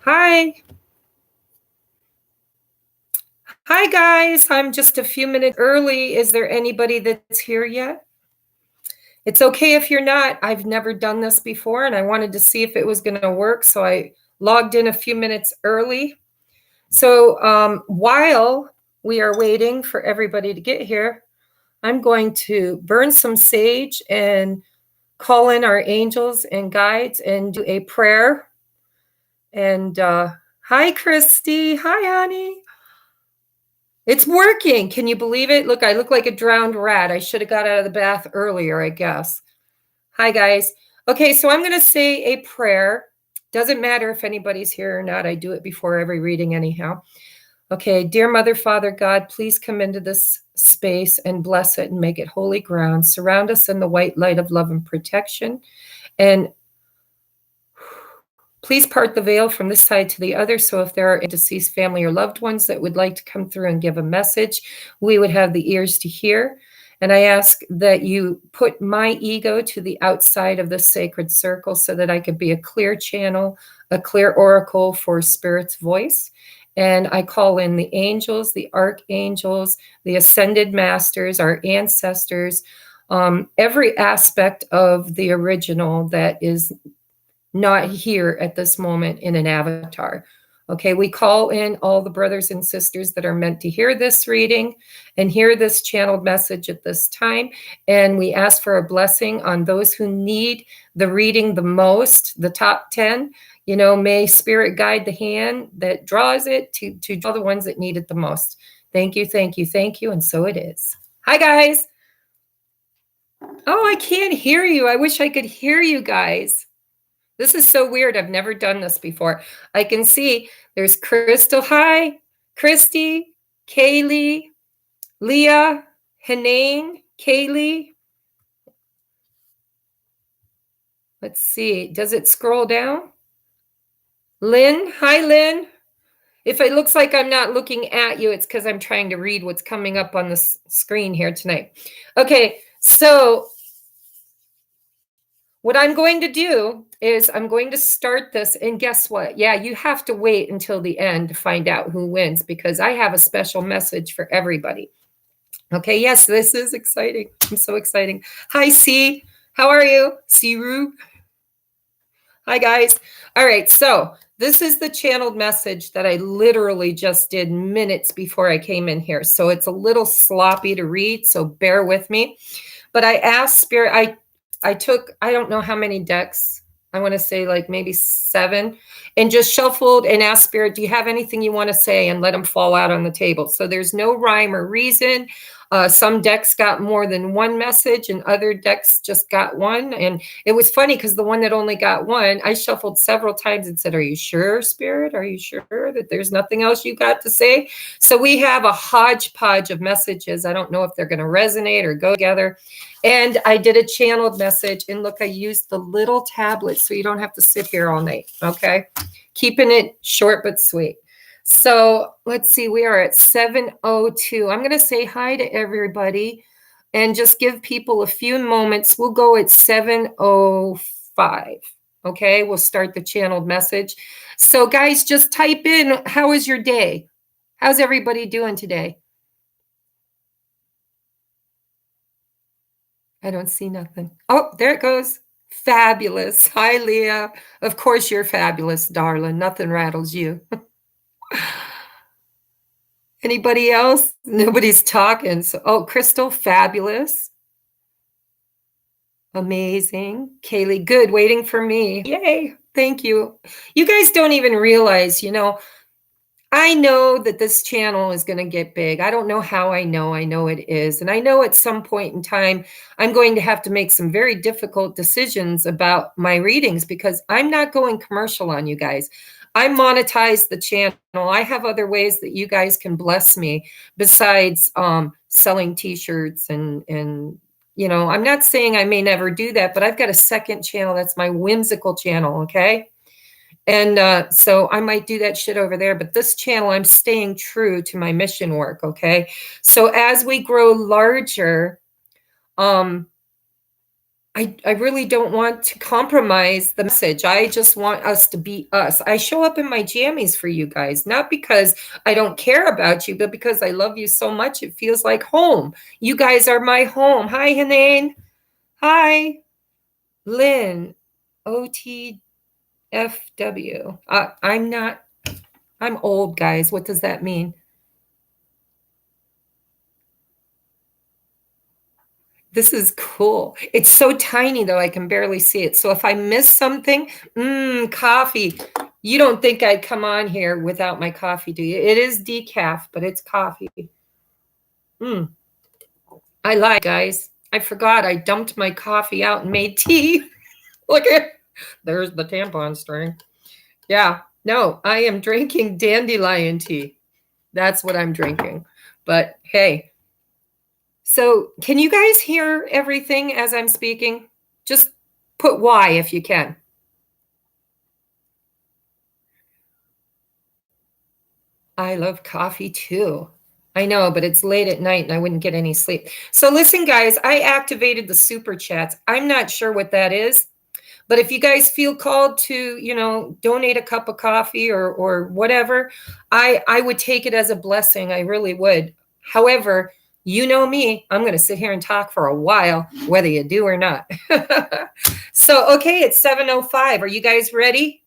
Hi. Hi, guys. I'm just a few minutes early. Is there anybody that's here yet? It's okay if you're not. I've never done this before, and I wanted to see if it was going to work, so I logged in a few minutes early. So while we are waiting for everybody to get here, I'm going to burn some sage and call in our angels and guides and do a prayer. And hi, Christy. Hi, honey. It's working. Can you believe it? Look, I look like a drowned rat. I should have got out of the bath earlier, I guess. Hi, guys. Okay, so I'm going to say a prayer. Doesn't matter if anybody's here or not. I do it before every reading, anyhow. Okay, dear Mother, Father, God, please come into this space and bless it and make it holy ground. Surround us in the white light of love and protection. And please part the veil from this side to the other, so if there are deceased family or loved ones that would like to come through and give a message, we would have the ears to hear. And I ask that you put my ego to the outside of this sacred circle so that I could be a clear channel, a clear oracle for Spirit's voice. And I call in the angels, the archangels, the ascended masters, our ancestors, every aspect of the original that is not here at this moment in an avatar. Okay, we call in all the brothers and sisters that are meant to hear this reading and hear this channeled message at this time. And we ask for a blessing on those who need the reading the most, the top 10. You know, may Spirit guide the hand that draws it to draw the ones that need it the most. Thank you, thank you, thank you. And so it is. Hi, guys. Oh, I can't hear you. I wish I could hear you guys. This is so weird. I've never done this before. I can see there's Crystal. Hi, Christy, Kaylee, Leah, Hanane, Kaylee. Let's see. Does it scroll down? Lynn. Hi, Lynn. If it looks like I'm not looking at you, it's because I'm trying to read what's coming up on the screen here tonight. Okay, so what I'm going to do is I'm going to start this, and guess what? Yeah, you have to wait until the end to find out who wins because I have a special message for everybody. Okay, yes, this is exciting. I'm so exciting. Hi, C. How are you? Siru. Hi, guys. All right, so this is the channeled message that I literally just did minutes before I came in here. So it's a little sloppy to read, so bear with me. But I asked Spirit, I took, I don't know how many decks, I want to say like maybe 7, and just shuffled and asked Spirit, do you have anything you want to say? And let them fall out on the table. So there's no rhyme or reason. Some decks got more than one message and other decks just got one. And it was funny because the one that only got one, I shuffled several times and said, are you sure, Spirit? Are you sure that there's nothing else you got to say? So we have a hodgepodge of messages. I don't know if they're going to resonate or go together. And I did a channeled message. And look, I used the little tablet so you don't have to sit here all night. Okay. Keeping it short but sweet. So let's see, we are at 7:02. I'm going to say hi to everybody and just give people a few moments. We'll go at 7:05. Okay, we'll start the channeled message. So guys, just type in, how was your day? How's everybody doing today? I don't see nothing. Oh, there it goes. Fabulous. Hi, Leah. Of course you're fabulous, darling. Nothing rattles you. Anybody else? Nobody's talking. So, oh, Crystal, fabulous. Amazing. Kaylee, good. Waiting for me. Yay. Thank you. You guys don't even realize, you know, I know that this channel is going to get big. I don't know how I know it is. And I know at some point in time, I'm going to have to make some very difficult decisions about my readings because I'm not going commercial on you guys. I monetize the channel. I have other ways that you guys can bless me besides selling t-shirts and you know, I'm not saying I may never do that, but I've got a second channel. That's my whimsical channel. Okay. And so I might do that shit over there. But this channel, I'm staying true to my mission work. Okay. So as we grow larger, I really don't want to compromise the message. I just want us to be us. I show up in my jammies for you guys, not because I don't care about you, but because I love you so much. It feels like home. You guys are my home. Hi, Hanane. Hi, Lynn. OTFW. I'm old, guys. What does that mean? This is cool. It's so tiny, though, I can barely see it. So if I miss something, coffee. You don't think I'd come on here without my coffee, do you? It is decaf, but it's coffee. I lied, guys. I forgot I dumped my coffee out and made tea. Look at, there's the tampon string. Yeah, no, I am drinking dandelion tea. That's what I'm drinking. But hey, so can you guys hear everything as I'm speaking? Just put Y if you can. I love coffee too. I know, but it's late at night and I wouldn't get any sleep. So listen, guys, I activated the super chats. I'm not sure what that is, but if you guys feel called to, donate a cup of coffee or whatever, I would take it as a blessing. I really would. However, you know me, I'm going to sit here and talk for a while, whether you do or not. So, okay, it's 7:05. Are you guys ready?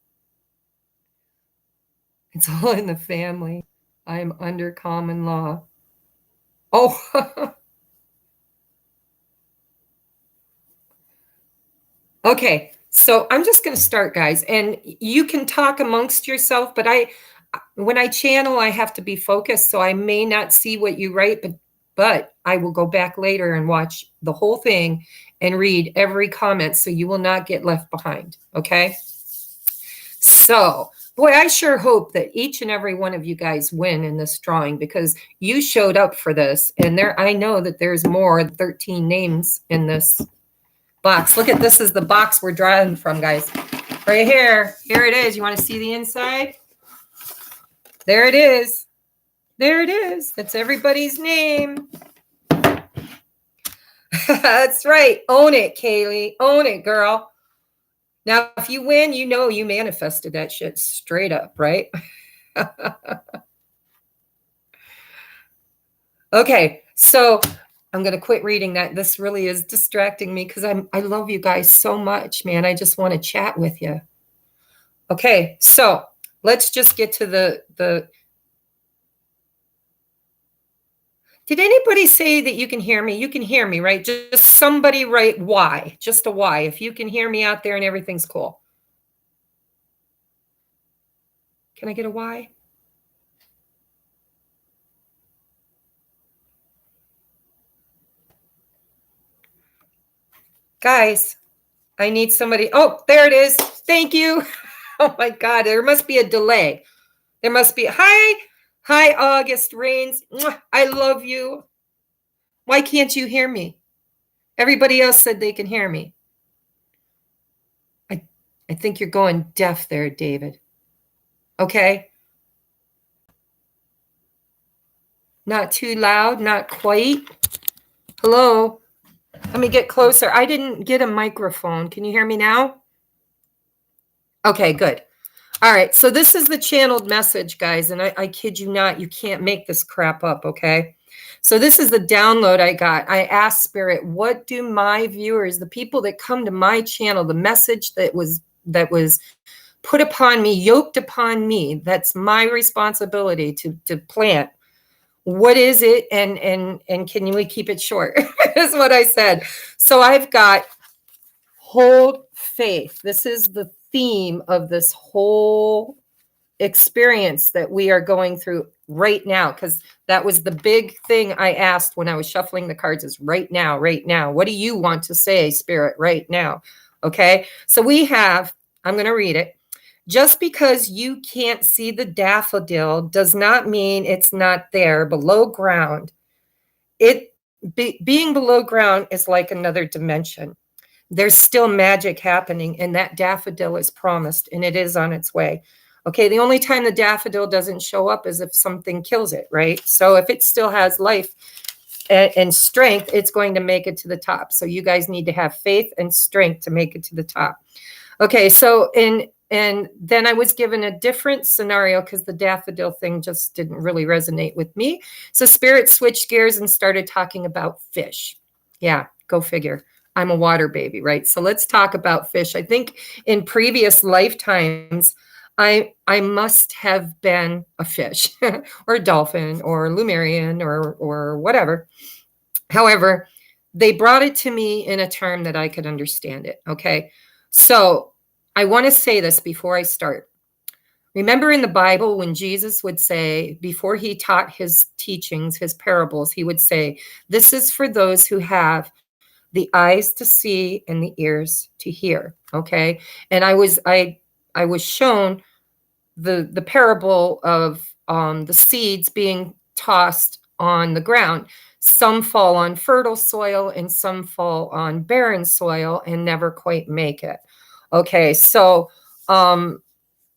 It's all in the family. I'm under common law. Oh, okay. So I'm just going to start, guys, and you can talk amongst yourself, but when I channel, I have to be focused, so I may not see what you write, but I will go back later and watch the whole thing and read every comment, so you will not get left behind, okay? So, boy, I sure hope that each and every one of you guys win in this drawing because you showed up for this, and I know that there's more than 13 names in this box. Look at this is the box we're drawing from, guys. Right here. Here it is. You want to see the inside? There it is. There it is. That's everybody's name. That's right. Own it, Kaylee. Own it, girl. Now, if you win, you know you manifested that shit straight up, right? Okay, so I'm going to quit reading that. This really is distracting me because I love you guys so much, man. I just want to chat with you. Okay, so let's just get to the Did anybody say that you can hear me? You can hear me, right? Just somebody write Y, just a Y. If you can hear me out there and everything's cool. Can I get a Y? Guys, I need somebody. Oh, there it is. Thank you. Oh my God, there must be a delay. There must be. Hi, August Rains. I love you. Why can't you hear me? Everybody else said they can hear me. I think you're going deaf there, David. Okay. Not too loud, not quite. Hello. Let me get closer. I didn't get a microphone. Can you hear me now? Okay, good. All right. So this is the channeled message, guys. And I kid you not, you can't make this crap up. Okay. So this is the download I got. I asked Spirit, what do my viewers, the people that come to my channel, the message that was put upon me, yoked upon me, that's my responsibility to plant. What is it? And can we keep it short? Is what I said. So I've got hold faith. This is the theme of this whole experience that we are going through right now, because that was the big thing I asked when I was shuffling the cards is right now, right now. What do you want to say, Spirit, right now? Okay. So we have, I'm going to read it. Just because you can't see the daffodil does not mean it's not there below ground. Being below ground is like another dimension. There's still magic happening, and that daffodil is promised, and it is on its way. Okay, the only time the daffodil doesn't show up is if something kills it, right? So if it still has life, and strength, it's going to make it to the top. So you guys need to have faith and strength to make it to the top. Okay, so and then I was given a different scenario because the daffodil thing just didn't really resonate with me. So Spirit switched gears and started talking about fish. Yeah, go figure. I'm a water baby, right? So let's talk about fish. I think in previous lifetimes, I must have been a fish or a dolphin or Lumerian or whatever. However, they brought it to me in a term that I could understand it. Okay. So I want to say this before I start. Remember in the Bible when Jesus would say, before he taught his teachings, his parables, he would say, this is for those who have the eyes to see and the ears to hear. Okay. And I was shown the parable of the seeds being tossed on the ground. Some fall on fertile soil and some fall on barren soil and never quite make it. Okay, so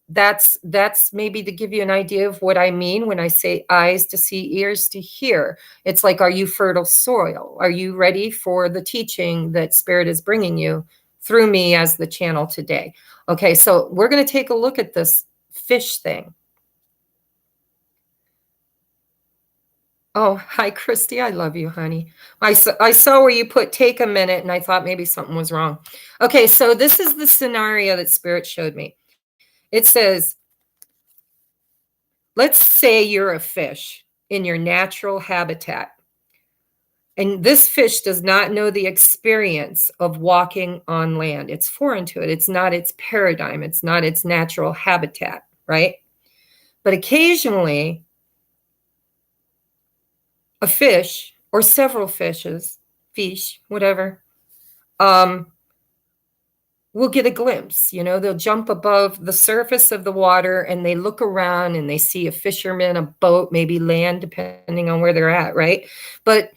that's maybe to give you an idea of what I mean when I say eyes to see, ears to hear. It's like, are you fertile soil? Are you ready for the teaching that Spirit is bringing you through me as the channel today? Okay, so we're going to take a look at this fish thing. Oh, hi, Christy. I love you, honey. I saw where you put take a minute, and I thought maybe something was wrong. Okay, so this is the scenario that Spirit showed me. It says, let's say you're a fish in your natural habitat. And this fish does not know the experience of walking on land. It's foreign to it. It's not its paradigm. It's not its natural habitat, right? But occasionally, a fish or several fish, whatever, will get a glimpse. They'll jump above the surface of the water and they look around and they see a fisherman, a boat, maybe land, depending on where they're at, right? But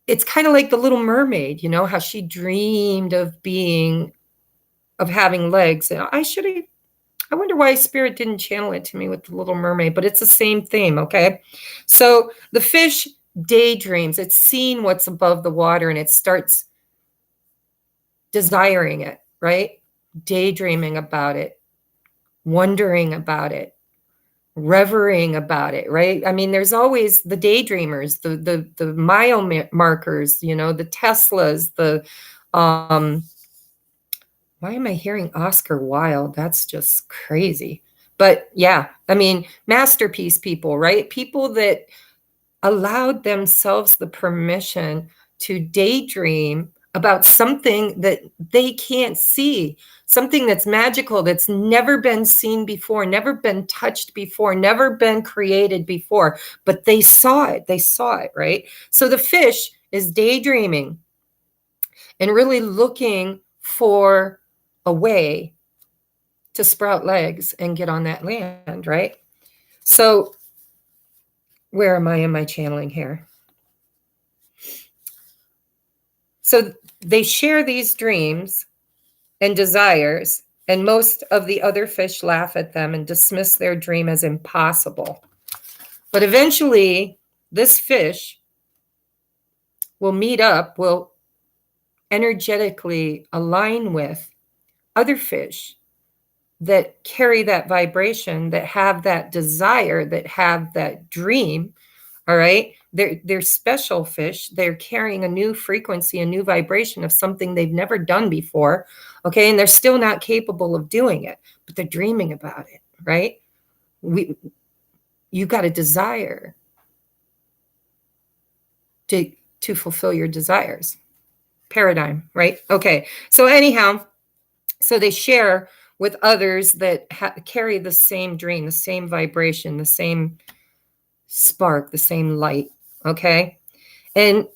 it's kind of like the Little Mermaid, how she dreamed of having legs. And I wonder why Spirit didn't channel it to me with the Little Mermaid, but it's the same theme, okay? So the fish daydreams. It's seeing what's above the water and it starts desiring it, right? Daydreaming about it, wondering about it, revering about it, right? I mean, there's always the daydreamers, the mile markers, the Teslas, why am I hearing Oscar Wilde? That's just crazy. But yeah, I mean, masterpiece people, right? People that allowed themselves the permission to daydream about something that they can't see, something that's magical, that's never been seen before, never been touched before, never been created before, but they saw it, right? So the fish is daydreaming and really looking for a way to sprout legs and get on that land, right? So where am I in my channeling here? So they share these dreams and desires, and most of the other fish laugh at them and dismiss their dream as impossible. But eventually, this fish will energetically align with other fish that carry that vibration, that have that desire, that have that dream. All right. They're special fish. They're carrying a new frequency, a new vibration of something they've never done before. Okay. And they're still not capable of doing it, but they're dreaming about it. Right. You got a desire to fulfill your desires. Paradigm. Right. Okay. So anyhow, so they share with others that carry the same dream, the same vibration, the same spark, the same light. Okay. And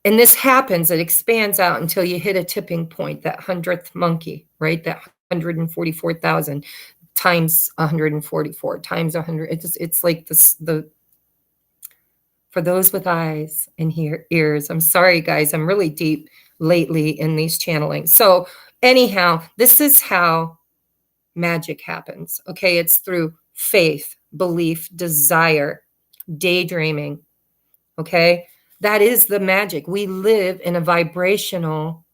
this happens, it expands out until you hit a tipping point, that 100th monkey, right? That 144,000 times 144 times 100. It's like for those with eyes and ears. I'm sorry, guys. I'm really deep lately in these channelings. So anyhow, this is how magic happens. Okay. It's through faith, belief, desire, daydreaming. Okay? That is the magic. We live in a vibrational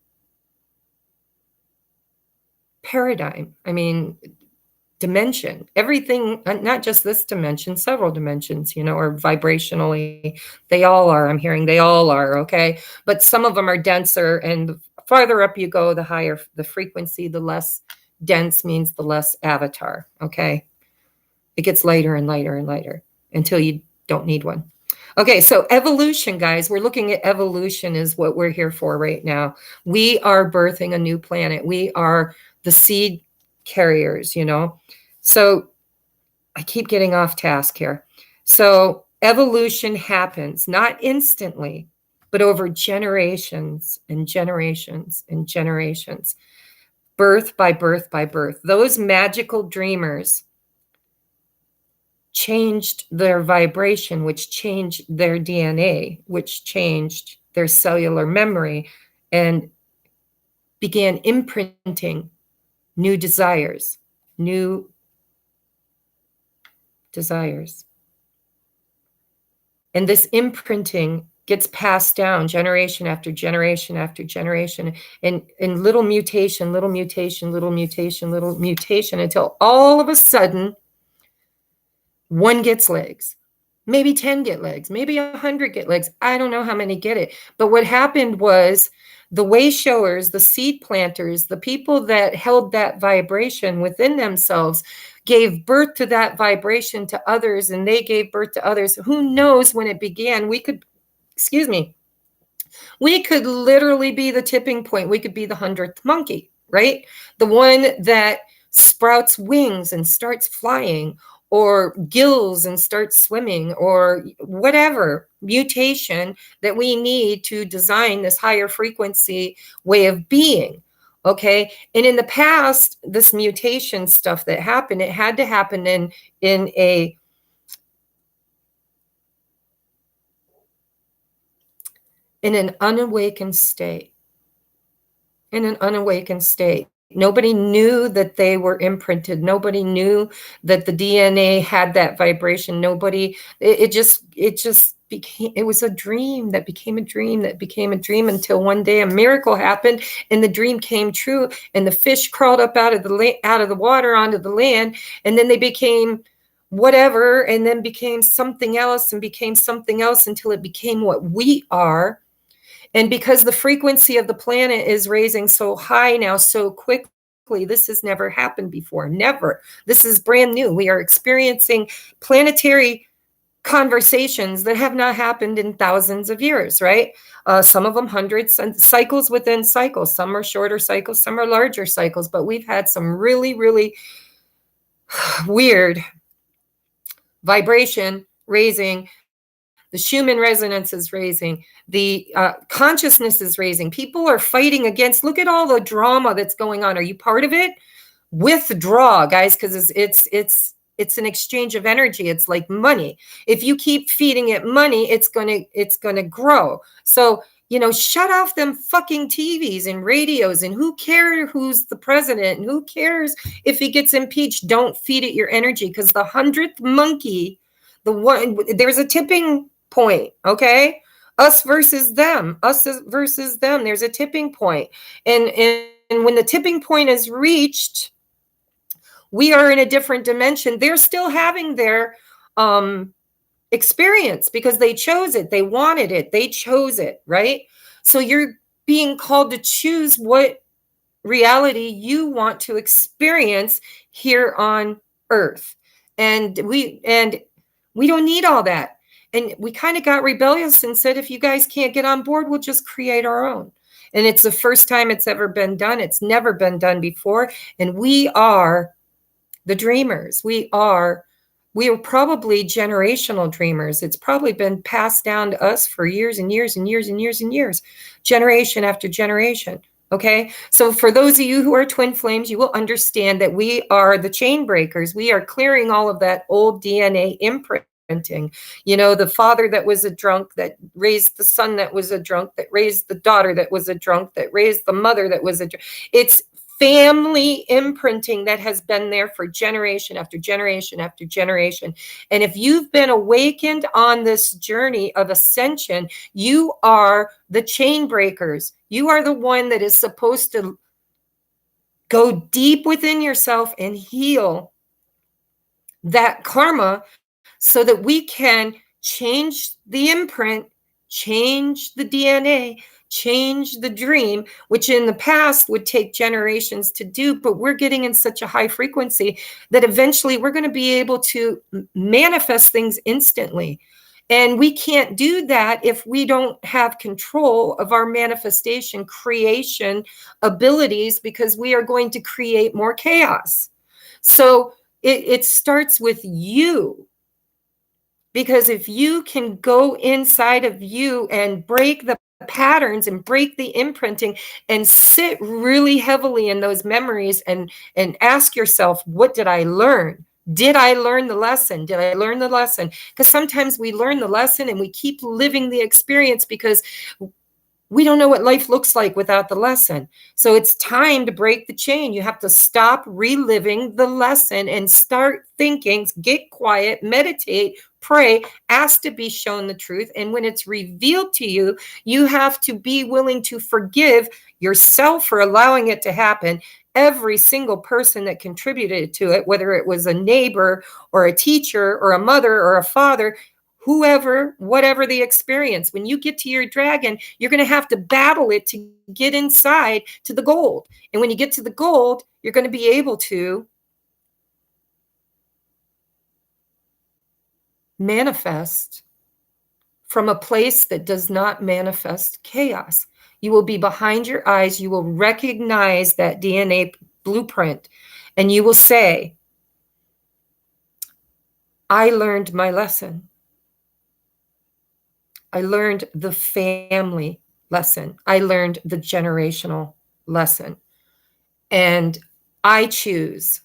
paradigm. I mean, dimension. Everything, not just this dimension, several dimensions, are vibrationally, they all are. I'm hearing they all are, okay? But some of them are denser, and the farther up you go, the higher the frequency, the less dense means the less avatar, okay? It gets lighter and lighter and lighter until you don't need one. Okay, so evolution, guys, we're looking at evolution is what we're here for right now. We are birthing a new planet. We are the seed carriers, So I keep getting off task here. So evolution happens not instantly, but over generations and generations and generations, birth by birth by birth. Those magical dreamers changed their vibration, which changed their DNA, which changed their cellular memory, and began imprinting new desires, new desires. And this imprinting gets passed down generation after generation after generation, and little mutation, little mutation, little mutation, little mutation, until all of a sudden, one gets legs. Maybe 10 get legs, maybe 100 get legs. I don't know how many get it. But what happened was the way showers, the seed planters, the people that held that vibration within themselves gave birth to that vibration to others, and they gave birth to others. Who knows when it began? We could literally be the tipping point. We could be the 100th monkey, right? The one that sprouts wings and starts flying, or gills and starts swimming, or whatever mutation that we need to design this higher frequency way of being. Okay. And in the past, this mutation stuff that happened, it had to happen in an unawakened state. In an unawakened state. Nobody knew that they were imprinted. Nobody knew that the DNA had that vibration. It just became, it was a dream that became a dream that became a dream, until one day a miracle happened and the dream came true, and the fish crawled up out of the water onto the land, and then they became whatever, and then became something else, and became something else, until it became what we are. And because the frequency of the planet is raising so high now, so quickly, this has never happened before. Never. This is brand new. We are experiencing planetary conversations that have not happened in thousands of years, right? Some of them hundreds, and cycles within cycles. Some are shorter cycles, some are larger cycles, but we've had some really, really weird vibration raising. The Schumann resonance is raising. The consciousness is raising. People are fighting against. Look at all the drama that's going on. Are you part of it? Withdraw, guys, because it's an exchange of energy. It's like money. If you keep feeding it money, it's gonna grow. So shut off them fucking TVs and radios, and who cares who's the president, and who cares if he gets impeached? Don't feed it your energy, because the 100th monkey, there's a tipping point, okay? Us versus them. There's a tipping point. And when the tipping point is reached, we are in a different dimension. They're still having their experience because they chose it. They wanted it. They chose it, right? So you're being called to choose what reality you want to experience here on Earth. And we don't need all that. And we kind of got rebellious and said, if you guys can't get on board, we'll just create our own. And it's the first time it's ever been done. It's never been done before. And we are the dreamers. We are probably generational dreamers. It's probably been passed down to us for years and years and years and years and years, generation after generation. Okay. So for those of you who are twin flames, you will understand that we are the chain breakers. We are clearing all of that old DNA imprint. The father that was a drunk, that raised the son that was a drunk, that raised the daughter that was a drunk, that raised the mother that was a drunk. It's family imprinting that has been there for generation after generation after generation. And if you've been awakened on this journey of ascension, you are the chain breakers. You are the one that is supposed to go deep within yourself and heal that karma so that we can change the imprint, change the DNA, change the dream, which in the past would take generations to do. But we're getting in such a high frequency that eventually we're going to be able to manifest things instantly. And we can't do that if we don't have control of our manifestation creation abilities, because we are going to create more chaos. So it starts with you. Because if you can go inside of you and break the patterns and break the imprinting and sit really heavily in those memories and ask yourself, what did I learn? Did I learn the lesson? Did I learn the lesson? Because sometimes we learn the lesson and we keep living the experience because we don't know what life looks like without the lesson. So it's time to break the chain. You have to stop reliving the lesson and start thinking, get quiet, meditate, pray, ask to be shown the truth. And when it's revealed to you, you have to be willing to forgive yourself for allowing it to happen. Every single person that contributed to it, whether it was a neighbor or a teacher or a mother or a father, whoever, whatever the experience, when you get to your dragon, you're going to have to battle it to get inside to the gold. And when you get to the gold, you're going to be able to manifest from a place that does not manifest chaos. You will be behind your eyes. You will recognize that DNA blueprint, and you will say, I learned my lesson. I learned the family lesson. I learned the generational lesson. And I choose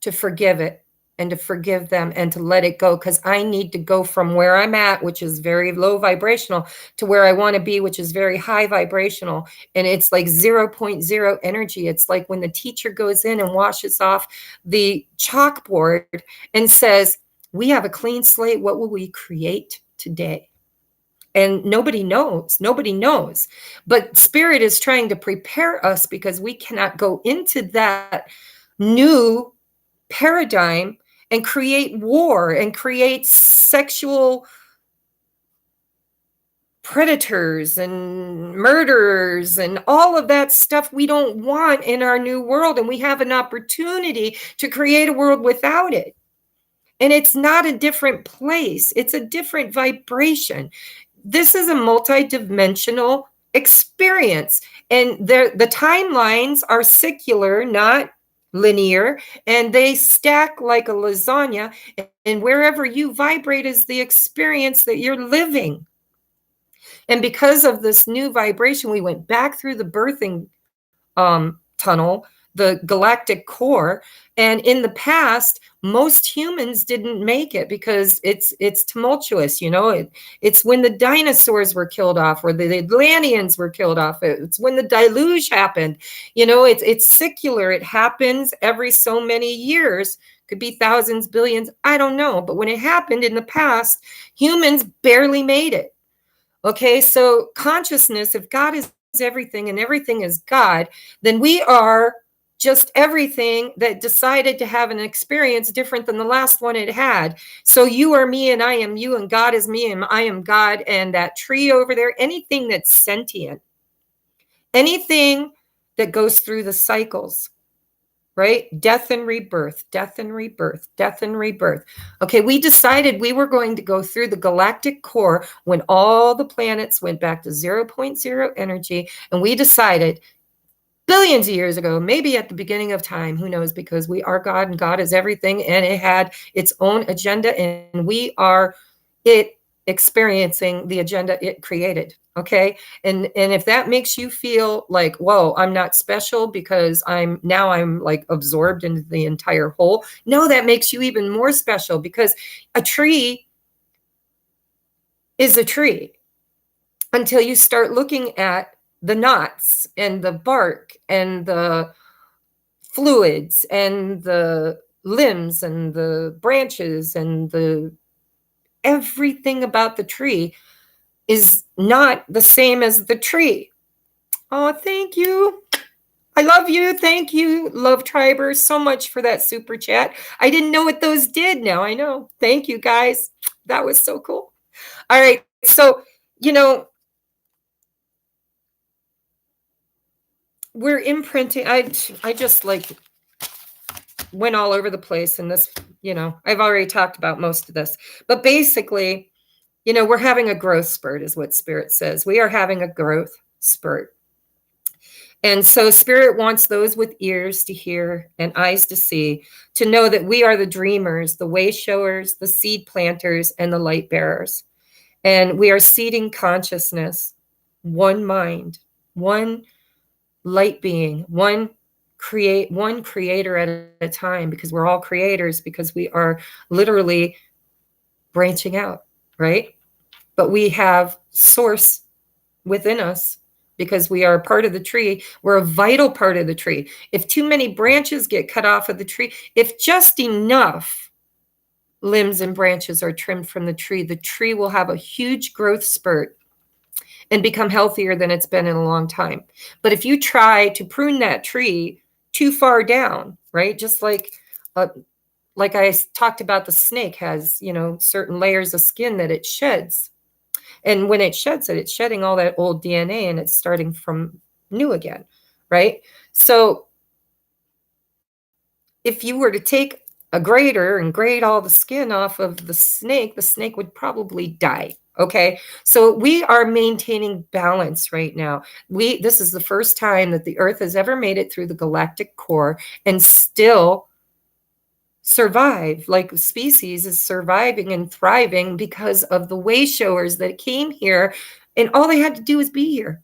to forgive it and to forgive them and to let it go, because I need to go from where I'm at, which is very low vibrational, to where I want to be, which is very high vibrational. And it's like 0.0 energy. It's like when the teacher goes in and washes off the chalkboard and says, we have a clean slate. What will we create today? And nobody knows. But Spirit is trying to prepare us, because we cannot go into that new paradigm and create war and create sexual predators and murderers and all of that stuff we don't want in our new world. And we have an opportunity to create a world without it. And it's not a different place. It's a different vibration. This is a multidimensional experience. And the timelines are secular, not linear, and they stack like a lasagna. And wherever you vibrate is the experience that you're living. And because of this new vibration, we went back through the birthing tunnel, the galactic core. And in the past, most humans didn't make it because it's tumultuous. It's when the dinosaurs were killed off, or the Atlanteans were killed off. It's when the deluge happened. It's secular. It happens every so many years. Could be thousands, billions, I don't know. But when it happened in the past, humans barely made it. Okay, so consciousness, if God is everything and everything is God, then we are just everything that decided to have an experience different than the last one it had. So you are me and I am you, and God is me and I am God. And that tree over there, anything that's sentient, anything that goes through the cycles, right? Death and rebirth, death and rebirth, death and rebirth. Okay, we decided we were going to go through the galactic core when all the planets went back to 0.0 energy. And we decided billions of years ago, maybe at the beginning of time, who knows, because we are God and God is everything, and it had its own agenda, and we are it experiencing the agenda it created. Okay. And if that makes you feel like, whoa, I'm not special because I'm like absorbed into the entire whole. No, that makes you even more special, because a tree is a tree until you start looking at the knots and the bark and the fluids and the limbs and the branches and the everything about the tree is not the same as the tree. Oh, thank you. I love you. Thank you, Love Triber, so much for that super chat. I didn't know what those did. Now I know. Thank you, guys. That was so cool. All right. So, we're imprinting. I just like went all over the place in this, I've already talked about most of this. But basically, we're having a growth spurt, is what Spirit says. We are having a growth spurt. And so Spirit wants those with ears to hear and eyes to see, to know that we are the dreamers, the way showers, the seed planters, and the light bearers. And we are seeding consciousness, one mind, one light being, one creator at a time, because we're all creators, because we are literally branching out, right? But we have source within us, because we are a part of the tree. We're a vital part of the tree. If too many branches get cut off of the tree, if just enough limbs and branches are trimmed from the tree will have a huge growth spurt and become healthier than it's been in a long time. But if you try to prune that tree too far down, right? Just like I talked about, the snake has, certain layers of skin that it sheds. And when it sheds it, it's shedding all that old DNA and it's starting from new again, right? So if you were to take a grater and grate all the skin off of the snake would probably die. Okay. So we are maintaining balance right now. This is the first time that the Earth has ever made it through the galactic core and still survive. Like, species is surviving and thriving because of the way showers that came here, and all they had to do was be here.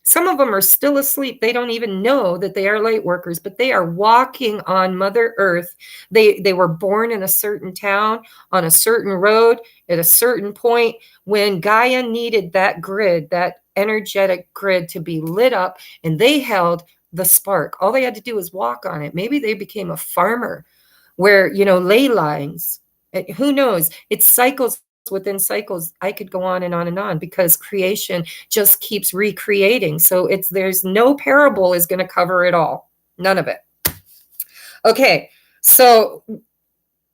Some of them are still asleep. They don't even know that they are light workers, but they are walking on Mother Earth. They were born in a certain town, on a certain road, at a certain point when Gaia needed that grid, that energetic grid, to be lit up, and they held the spark. All they had to do was walk on it. Maybe they became a farmer where, ley lines, who knows? It's cycles within cycles. I could go on and on and on, because creation just keeps recreating. So there's no parable is going to cover it all. None of it. Okay. So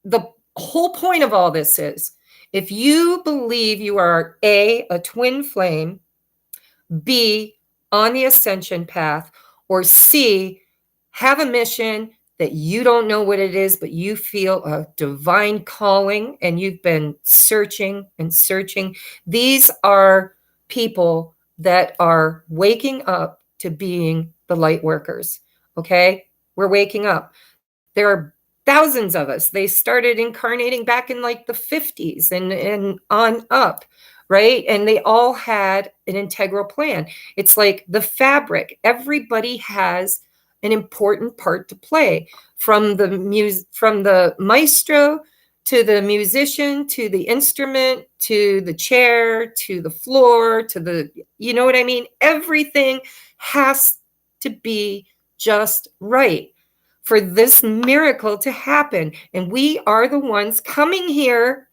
the whole point of all this is, if you believe you are a twin flame, B, on the ascension path, or C, have a mission that you don't know what it is, but you feel a divine calling and you've been searching and searching. These are people that are waking up to being the light workers. Okay? We're waking up. There are thousands of us. They started incarnating back in like the 50s and on up, right? And they all had an integral plan. It's like the fabric. Everybody has an important part to play, from the maestro to the musician, to the instrument, to the chair, to the floor, to the, you know what I mean? Everything has to be just right for this miracle to happen. And we are the ones coming here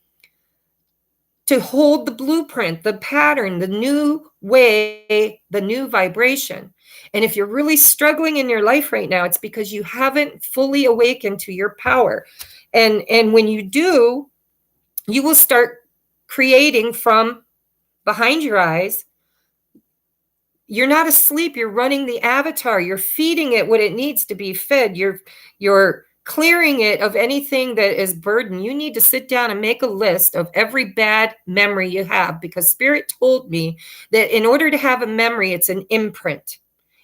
to hold the blueprint, the pattern, the new way, the new vibration. And if you're really struggling in your life right now, it's because you haven't fully awakened to your power. And when you do, you will start creating from behind your eyes. You're not asleep. You're running the avatar. You're feeding it what it needs to be fed. You're clearing it of anything that is burden. You need to sit down and make a list of every bad memory you have, because Spirit told me that in order to have a memory, it's an imprint.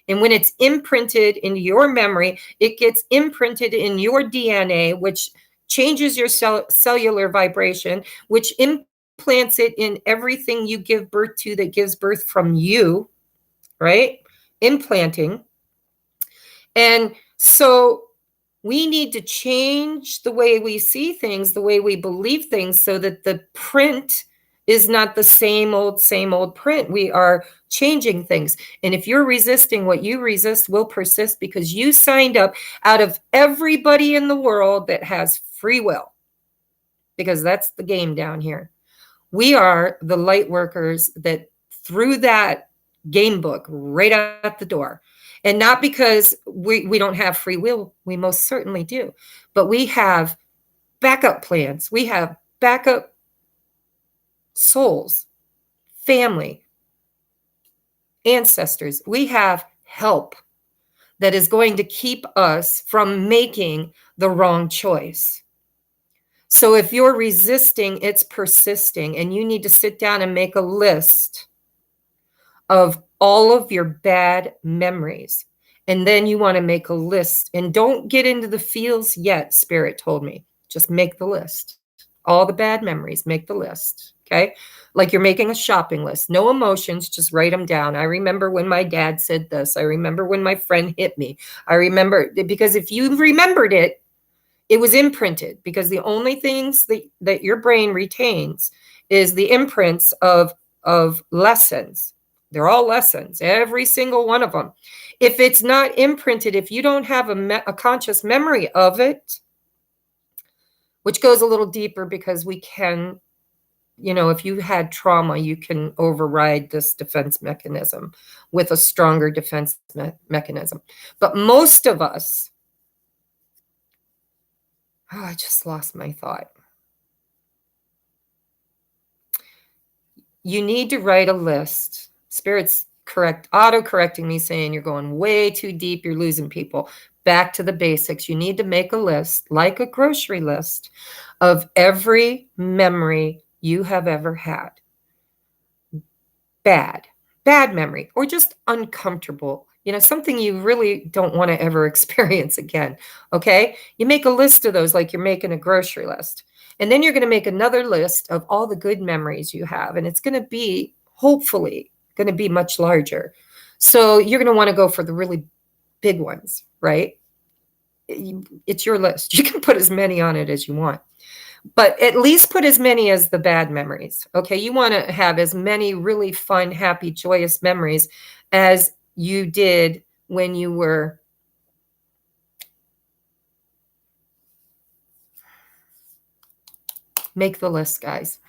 And when it's imprinted into your memory, it gets imprinted in your DNA, which changes your cellular vibration, which implants it in everything you give birth to that gives birth from you, right? Implanting. And so we need to change the way we see things, the way we believe things, so that the print is not the same old print. We are changing things. And if you're resisting, what you resist will persist because you signed up out of everybody in the world that has free will, because that's the game down here. We are the light workers that threw that game book right out the door. And not because we don't have free will. We most certainly do. But we have backup plans. We have backup souls, family, ancestors. We have help that is going to keep us from making the wrong choice. So if you're resisting, it's persisting, and you need to sit down and make a list of all of your bad memories. And then you want to make a list, and don't get into the feels yet, Spirit told me. Just make the list. All the bad memories, make the list. Okay. Like you're making a shopping list. No emotions, just write them down. I remember when my dad said this. I remember when my friend hit me. I remember, because if you remembered it, it was imprinted, because the only things that your brain retains is the imprints of lessons. They're all lessons, every single one of them. If it's not imprinted, if you don't have a conscious memory of it, which goes a little deeper, because we can, if you had trauma, you can override this defense mechanism with a stronger defense mechanism. But most of us, I just lost my thought. You need to write a list. Spirit's auto-correcting me, saying you're going way too deep. You're losing people. Back to the basics. You need to make a list, like a grocery list, of every memory you have ever had. Bad memory, or just uncomfortable, something you really don't want to ever experience again. Okay. You make a list of those, like you're making a grocery list. And then you're going to make another list of all the good memories you have. And it's going to be, hopefully, going to be much larger. So you're going to want to go for the really big ones, right? It's your list. You can put as many on it as you want, but at least put as many as the bad memories. Okay. You want to have as many really fun, happy, joyous memories as you did when you were make the list, guys.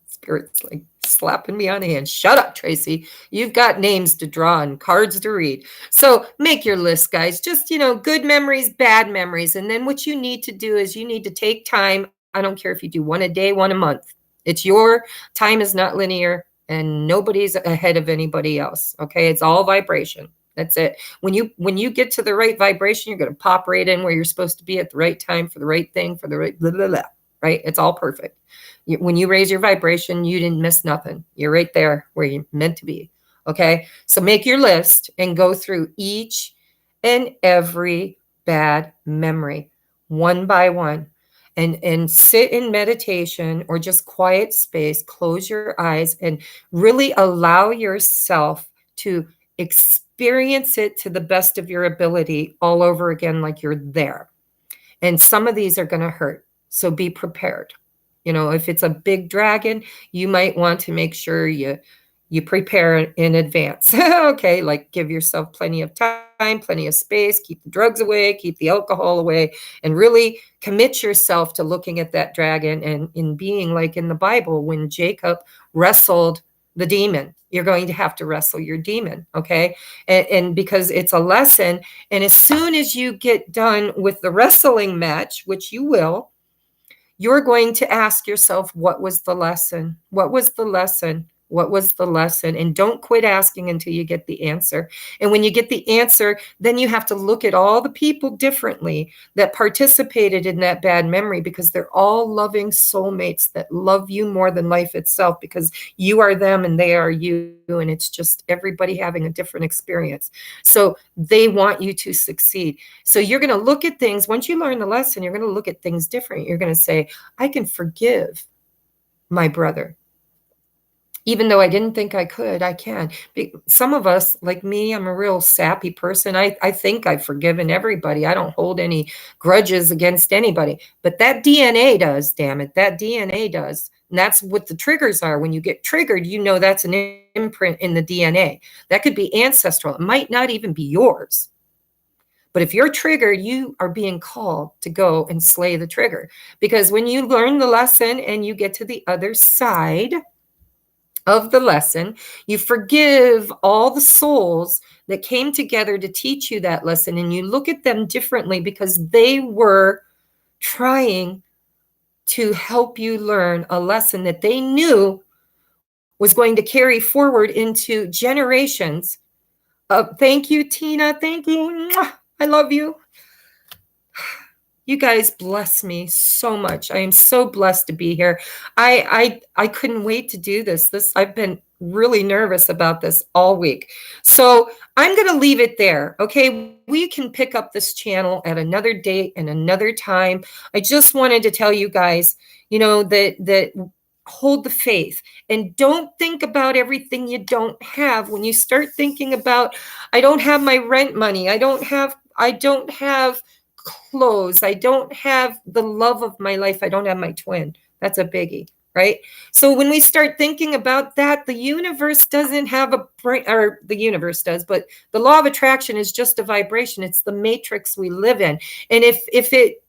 Spirit's like slapping me on the hand. Shut up, Tracy. You've got names to draw and cards to read. So make your list, guys. Just, good memories, bad memories. And then what you need to do is you need to take time. I don't care if you do one a day, one a month. It's your time is not linear, and nobody's ahead of anybody else. Okay. It's all vibration. That's it. When you get to the right vibration, you're going to pop right in where you're supposed to be at the right time for the right thing, for the right blah, blah, blah, right? It's all perfect. When you raise your vibration, you didn't miss nothing. You're right there where you're meant to be. Okay. So make your list and go through each and every bad memory one by one, and sit in meditation or just quiet space, close your eyes, and really allow yourself to experience it to the best of your ability all over again, like you're there. And some of these are going to hurt. So be prepared. If it's a big dragon, you might want to make sure you prepare in advance. Okay, like give yourself plenty of time, plenty of space, keep the drugs away, keep the alcohol away, and really commit yourself to looking at that dragon and in being like in the Bible when Jacob wrestled the demon. You're going to have to wrestle your demon, okay? And because it's a lesson, and as soon as you get done with the wrestling match, which you will, you're going to ask yourself, what was the lesson? What was the lesson? What was the lesson? And don't quit asking until you get the answer. And when you get the answer, then you have to look at all the people differently that participated in that bad memory, because they're all loving soulmates that love you more than life itself, because you are them and they are you. And it's just everybody having a different experience. So they want you to succeed. So you're going to look at things. Once you learn the lesson, you're going to look at things different. You're going to say, I can forgive my brother. Even though I didn't think I could, I can. Some of us, like me, I'm a real sappy person. I think I've forgiven everybody. I don't hold any grudges against anybody. But that DNA does, damn it. That DNA does. And that's what the triggers are. When you get triggered, you know that's an imprint in the DNA. That could be ancestral. It might not even be yours. But if you're triggered, you are being called to go and slay the trigger. Because when you learn the lesson and you get to the other side of the lesson, you forgive all the souls that came together to teach you that lesson, and you look at them differently because they were trying to help you learn a lesson that they knew was going to carry forward into generations of. Thank you, Tina. Thank you. I love you. You guys bless me so much. I am so blessed to be here. I couldn't wait to do this. I've been really nervous about this all week. So I'm going to leave it there. Okay. We can pick up this channel at another date and another time. I just wanted to tell you guys, that hold the faith and don't think about everything you don't have. When you start thinking about, I don't have my rent money. I don't have clothes. I don't have the love of my life. I don't have my twin. That's a biggie, right? So when we start thinking about that, the universe doesn't have a brain, or the universe does, but the law of attraction is just a vibration. It's the matrix we live in. And if it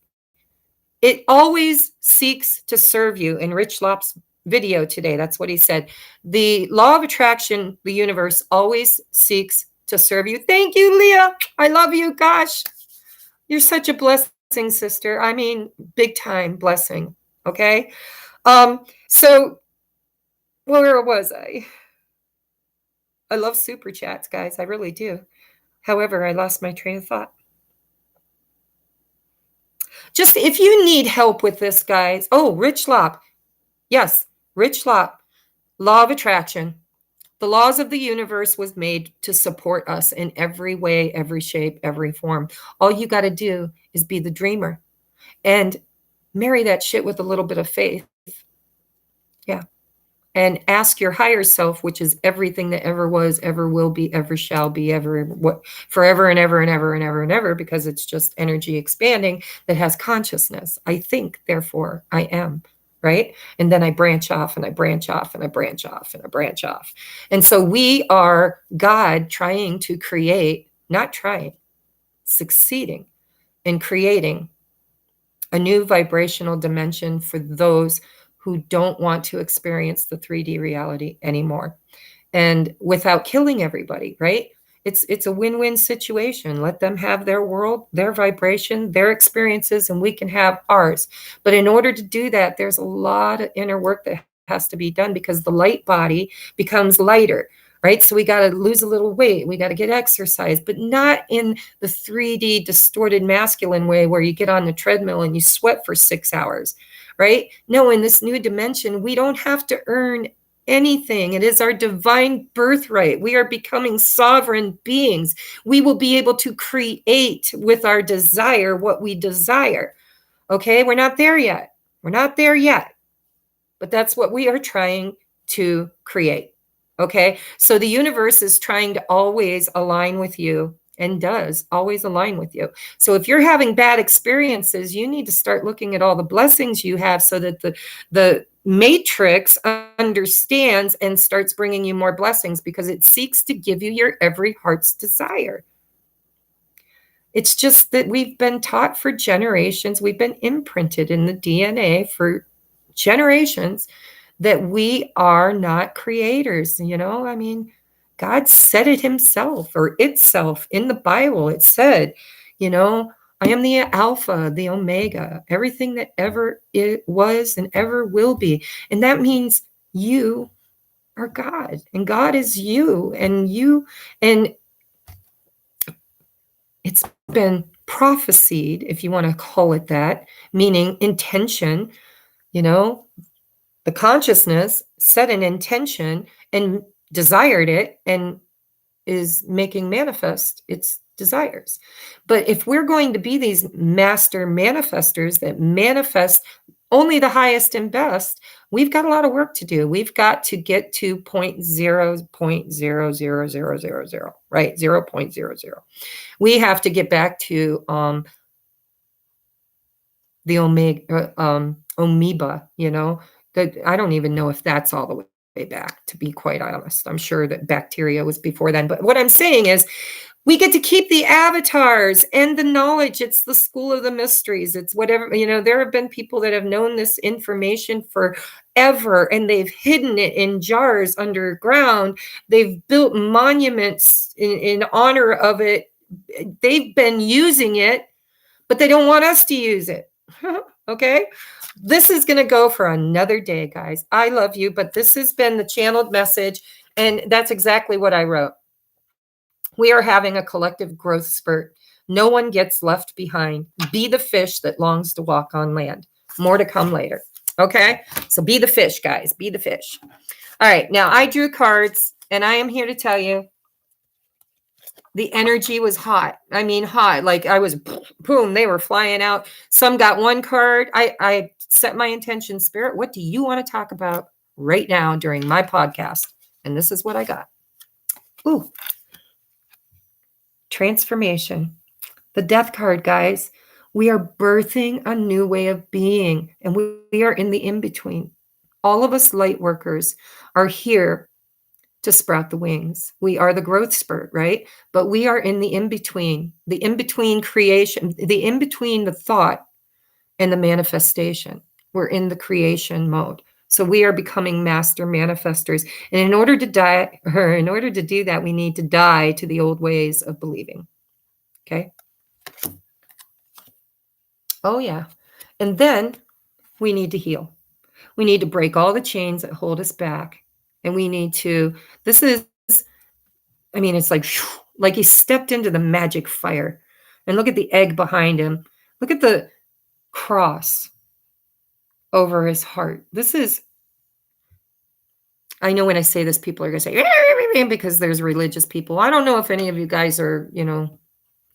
always seeks to serve you. In Rich Lopp's video today, that's what he said. The law of attraction, the universe always seeks to serve you. Thank you, Leah. I love you. Gosh. You're such a blessing, sister. I mean, big time blessing. Okay. So where was I? I love super chats, guys. I really do. However, I lost my train of thought. Just if you need help with this, guys. Oh, Rich Lopp. Yes, Rich Lopp. Law of attraction. The laws of the universe was made to support us in every way, every shape, every form. All you got to do is be the dreamer and marry that shit with a little bit of faith. Yeah. And ask your higher self, which is everything that ever was, ever will be, ever shall be, ever, what, forever and ever and ever and ever and ever, because it's just energy expanding that has consciousness. I think, therefore I am. Right. And then I branch off and I branch off and I branch off and I branch off. And so we are God trying to create, not trying, succeeding in creating a new vibrational dimension for those who don't want to experience the 3D reality anymore. And without killing everybody, right? It's a win-win situation. Let them have their world, their vibration, their experiences, and we can have ours. But in order to do that, there's a lot of inner work that has to be done because the light body becomes lighter, right? So we got to lose a little weight. We got to get exercise, but not in the 3D distorted masculine way where you get on the treadmill and you sweat for 6 hours, right? No, in this new dimension, we don't have to earn anything. It is our divine birthright. We are becoming sovereign beings. We will be able to create with our desire what we desire. Okay, we're not there yet. We're not there yet. But that's what we are trying to create. Okay, so the universe is trying to always align with you and does always align with you. So if you're having bad experiences, you need to start looking at all the blessings you have so that the matrix understands and starts bringing you more blessings because it seeks to give you your every heart's desire. It's just that we've been taught for generations, we've been imprinted in the DNA for generations that we are not creators. I mean, God said it himself or itself in the Bible. It said, I am the Alpha, the Omega, everything that ever it was and ever will be. And that means you are God and God is you and it's been prophesied, if you want to call it that, meaning intention, the consciousness set an intention and desired it and is making manifest its desires. But if we're going to be these master manifestors that manifest only the highest and best, we've got a lot of work to do. We've got to get to 0.00000, right? 0.00. We have to get back to the omega, amoeba, That I don't even know if that's all the way back, to be quite honest. I'm sure that bacteria was before then. But what I'm saying is we get to keep the avatars and the knowledge. It's the school of the mysteries. It's whatever, there have been people that have known this information forever, and they've hidden it in jars underground. They've built monuments in honor of it. They've been using it, but they don't want us to use it. Okay? This is going to go for another day, guys. I love you, but this has been the channeled message, and that's exactly what I wrote. We are having a collective growth spurt. No one gets left behind. Be the fish that longs to walk on land. More to come later. Okay? So be the fish, guys. Be the fish. All right. Now, I drew cards, and I am here to tell you the energy was hot. I mean, hot. Like I was, boom, they were flying out. Some got one card. I set my intention, Spirit. What do you want to talk about right now during my podcast? And this is what I got. Ooh. Transformation. The death card, guys. We are birthing a new way of being, and we are in the in-between. All of us light workers are here to sprout the wings. We are the growth spurt, right? But we are in the in-between creation, the in-between the thought and the manifestation. We're in the creation mode. So we are becoming master manifestors. And in order to do that, we need to die to the old ways of believing. Okay? Oh, yeah. And then we need to heal. We need to break all the chains that hold us back. And we need to, it's like he stepped into the magic fire. And look at the egg behind him. Look at the cross over his heart. I know when I say this, people are going to say, because there's religious people. I don't know if any of you guys are,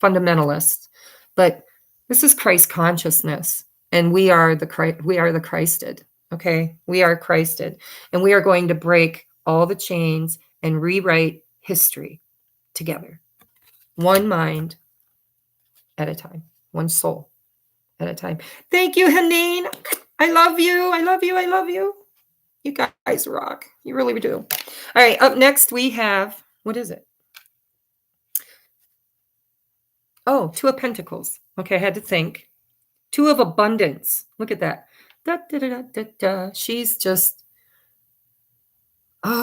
fundamentalists, but this is Christ consciousness. And we are the Christed. Okay. We are Christed, and we are going to break all the chains and rewrite history together. One mind at a time, one soul at a time. Thank you, Haneen. I love you. I love you. I love you. You guys rock. You really do. All right. Up next, we have, what is it? Oh, Two of Pentacles. Okay. I had to think. Two of Abundance. Look at that. Da, da, da, da, da. She's just,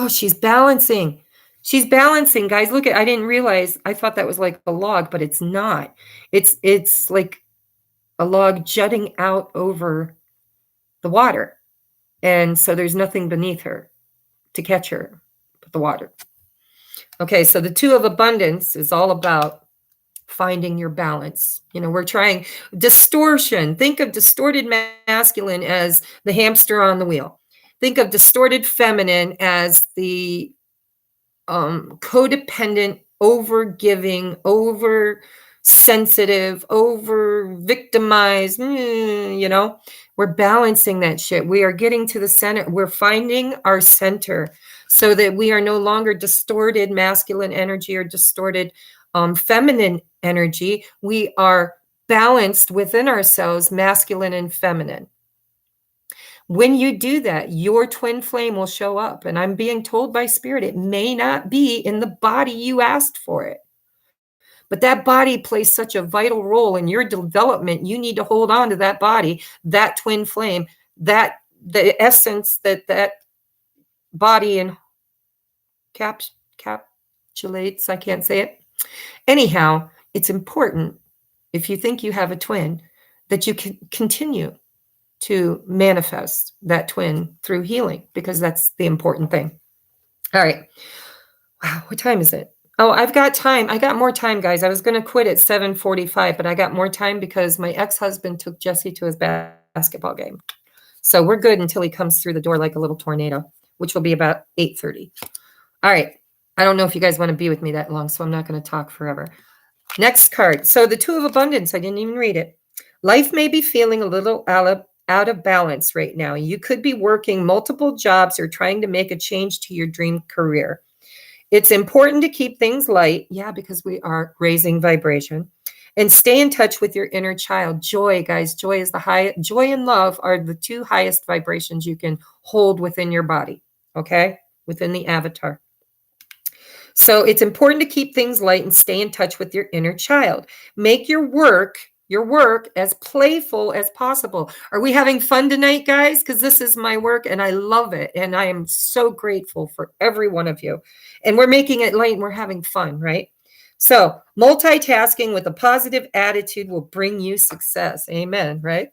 she's balancing. She's balancing, guys. Look I didn't realize, I thought that was like a log, but it's not. It's like a log jutting out over the water. And so there's nothing beneath her to catch her but the water. Okay, so the Two of Abundance is all about finding your balance. We're trying distortion. Think of distorted masculine as the hamster on the wheel. Think of distorted feminine as the codependent, over-giving, over-sensitive, over-victimized, We're balancing that shit. We are getting to the center. We're finding our center so that we are no longer distorted masculine energy or distorted feminine energy. We are balanced within ourselves, masculine and feminine. When you do that, your twin flame will show up. And I'm being told by Spirit, it may not be in the body you asked for it. But that body plays such a vital role in your development. You need to hold on to that body, that twin flame, that the essence that body encapsulates. I can't say it. Anyhow, it's important, if you think you have a twin, that you can continue to manifest that twin through healing, because that's the important thing. All right. Wow. What time is it? Oh, I've got time. I got more time, guys. I was going to quit at 7:45, but I got more time because my ex-husband took Jesse to his basketball game. So we're good until he comes through the door like a little tornado, which will be about 8:30. All right. I don't know if you guys want to be with me that long, so I'm not going to talk forever. Next card. So the Two of Abundance, I didn't even read it. Life may be feeling a little out of balance right now. You could be working multiple jobs or trying to make a change to your dream career. It's important to keep things light. Yeah, because we are raising vibration And stay in touch with your inner child. Joy, guys, joy is the high. Joy and love are the two highest vibrations you can hold within your body, okay? Within the avatar. So it's important to keep things light and stay in touch with your inner child. Make your work as playful as possible. Are we having fun tonight, guys? Because this is my work and I love it. And I am so grateful for every one of you. And we're making it light and we're having fun, right? So multitasking with a positive attitude will bring you success. Amen, right?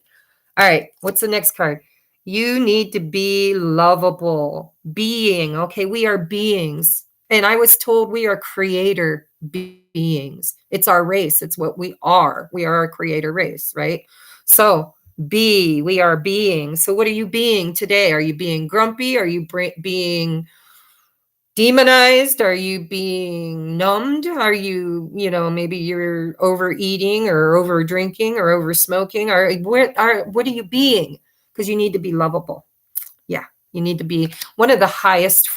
All right, what's the next card? You need to be lovable. Being, okay, we are beings. And I was told we are creator beings. It's our race. It's what we are. We are a creator race, right? So we are being. So what are you being today? Are you being grumpy? Are you being demonized? Are you being numbed? Are you, maybe you're overeating or over drinking or over smoking? What are you being? Because you need to be lovable. Yeah, you need to be one of the highest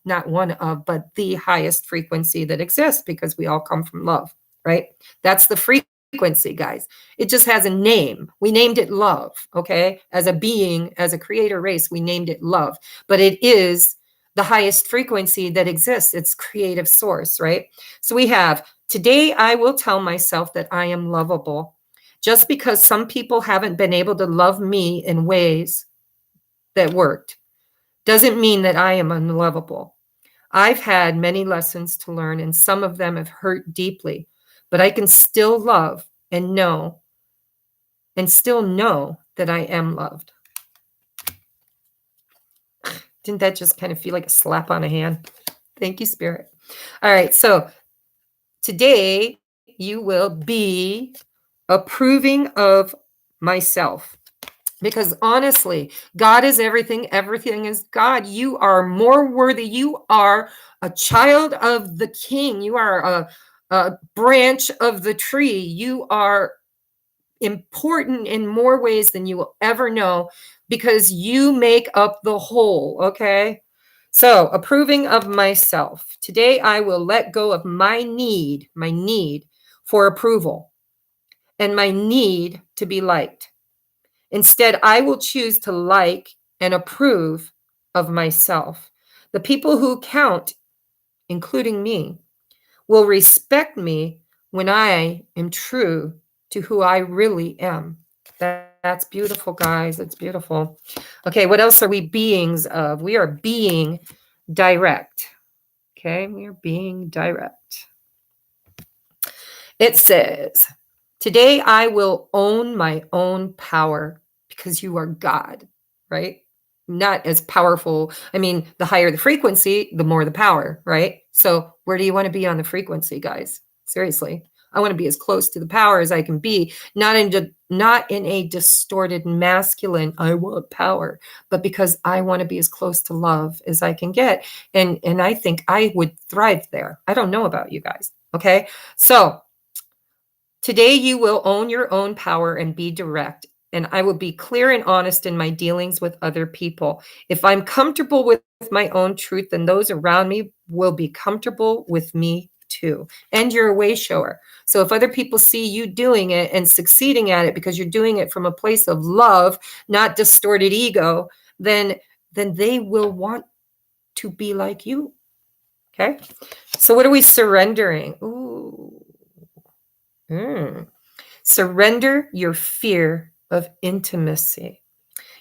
not one of, but the highest frequency that exists, because we all come from love, right? That's the frequency, guys. It just has a name. We named it love, okay? As a being, as a creator race, we named it love, but it is the highest frequency that exists. It's creative source, right? So we have, today I will tell myself that I am lovable. Just because some people haven't been able to love me in ways that worked doesn't mean that I am unlovable. I've had many lessons to learn, and some of them have hurt deeply, but I can still love and still know that I am loved. Didn't that just kind of feel like a slap on the hand? Thank you, Spirit. All right, so today you will be approving of myself. Because honestly, God is everything. Everything is God. You are more worthy. You are a child of the King. You are a branch of the tree. You are important in more ways than you will ever know, because you make up the whole, okay? So, approving of myself. Today, I will let go of my need for approval and my need to be liked. Instead, I will choose to like and approve of myself. The people who count, including me, will respect me when I am true to who I really am. That's beautiful, guys. That's beautiful. Okay, what else are we beings of? We are being direct. Okay, we are being direct. It says, today I will own my own power, because you are God, right? Not as powerful. I mean, the higher the frequency, the more the power, right? So where do you want to be on the frequency, guys? Seriously. I want to be as close to the power as I can be, not in a distorted masculine, I want power, but because I want to be as close to love as I can get. And I think I would thrive there. I don't know about you guys. Okay. So today you will own your own power and be direct. And I will be clear and honest in my dealings with other people. If I'm comfortable with my own truth, then those around me will be comfortable with me too. And you're a way shower. So if other people see you doing it and succeeding at it because you're doing it from a place of love, not distorted ego, then they will want to be like you. Okay. So what are we surrendering? Ooh. Surrender your fear of intimacy.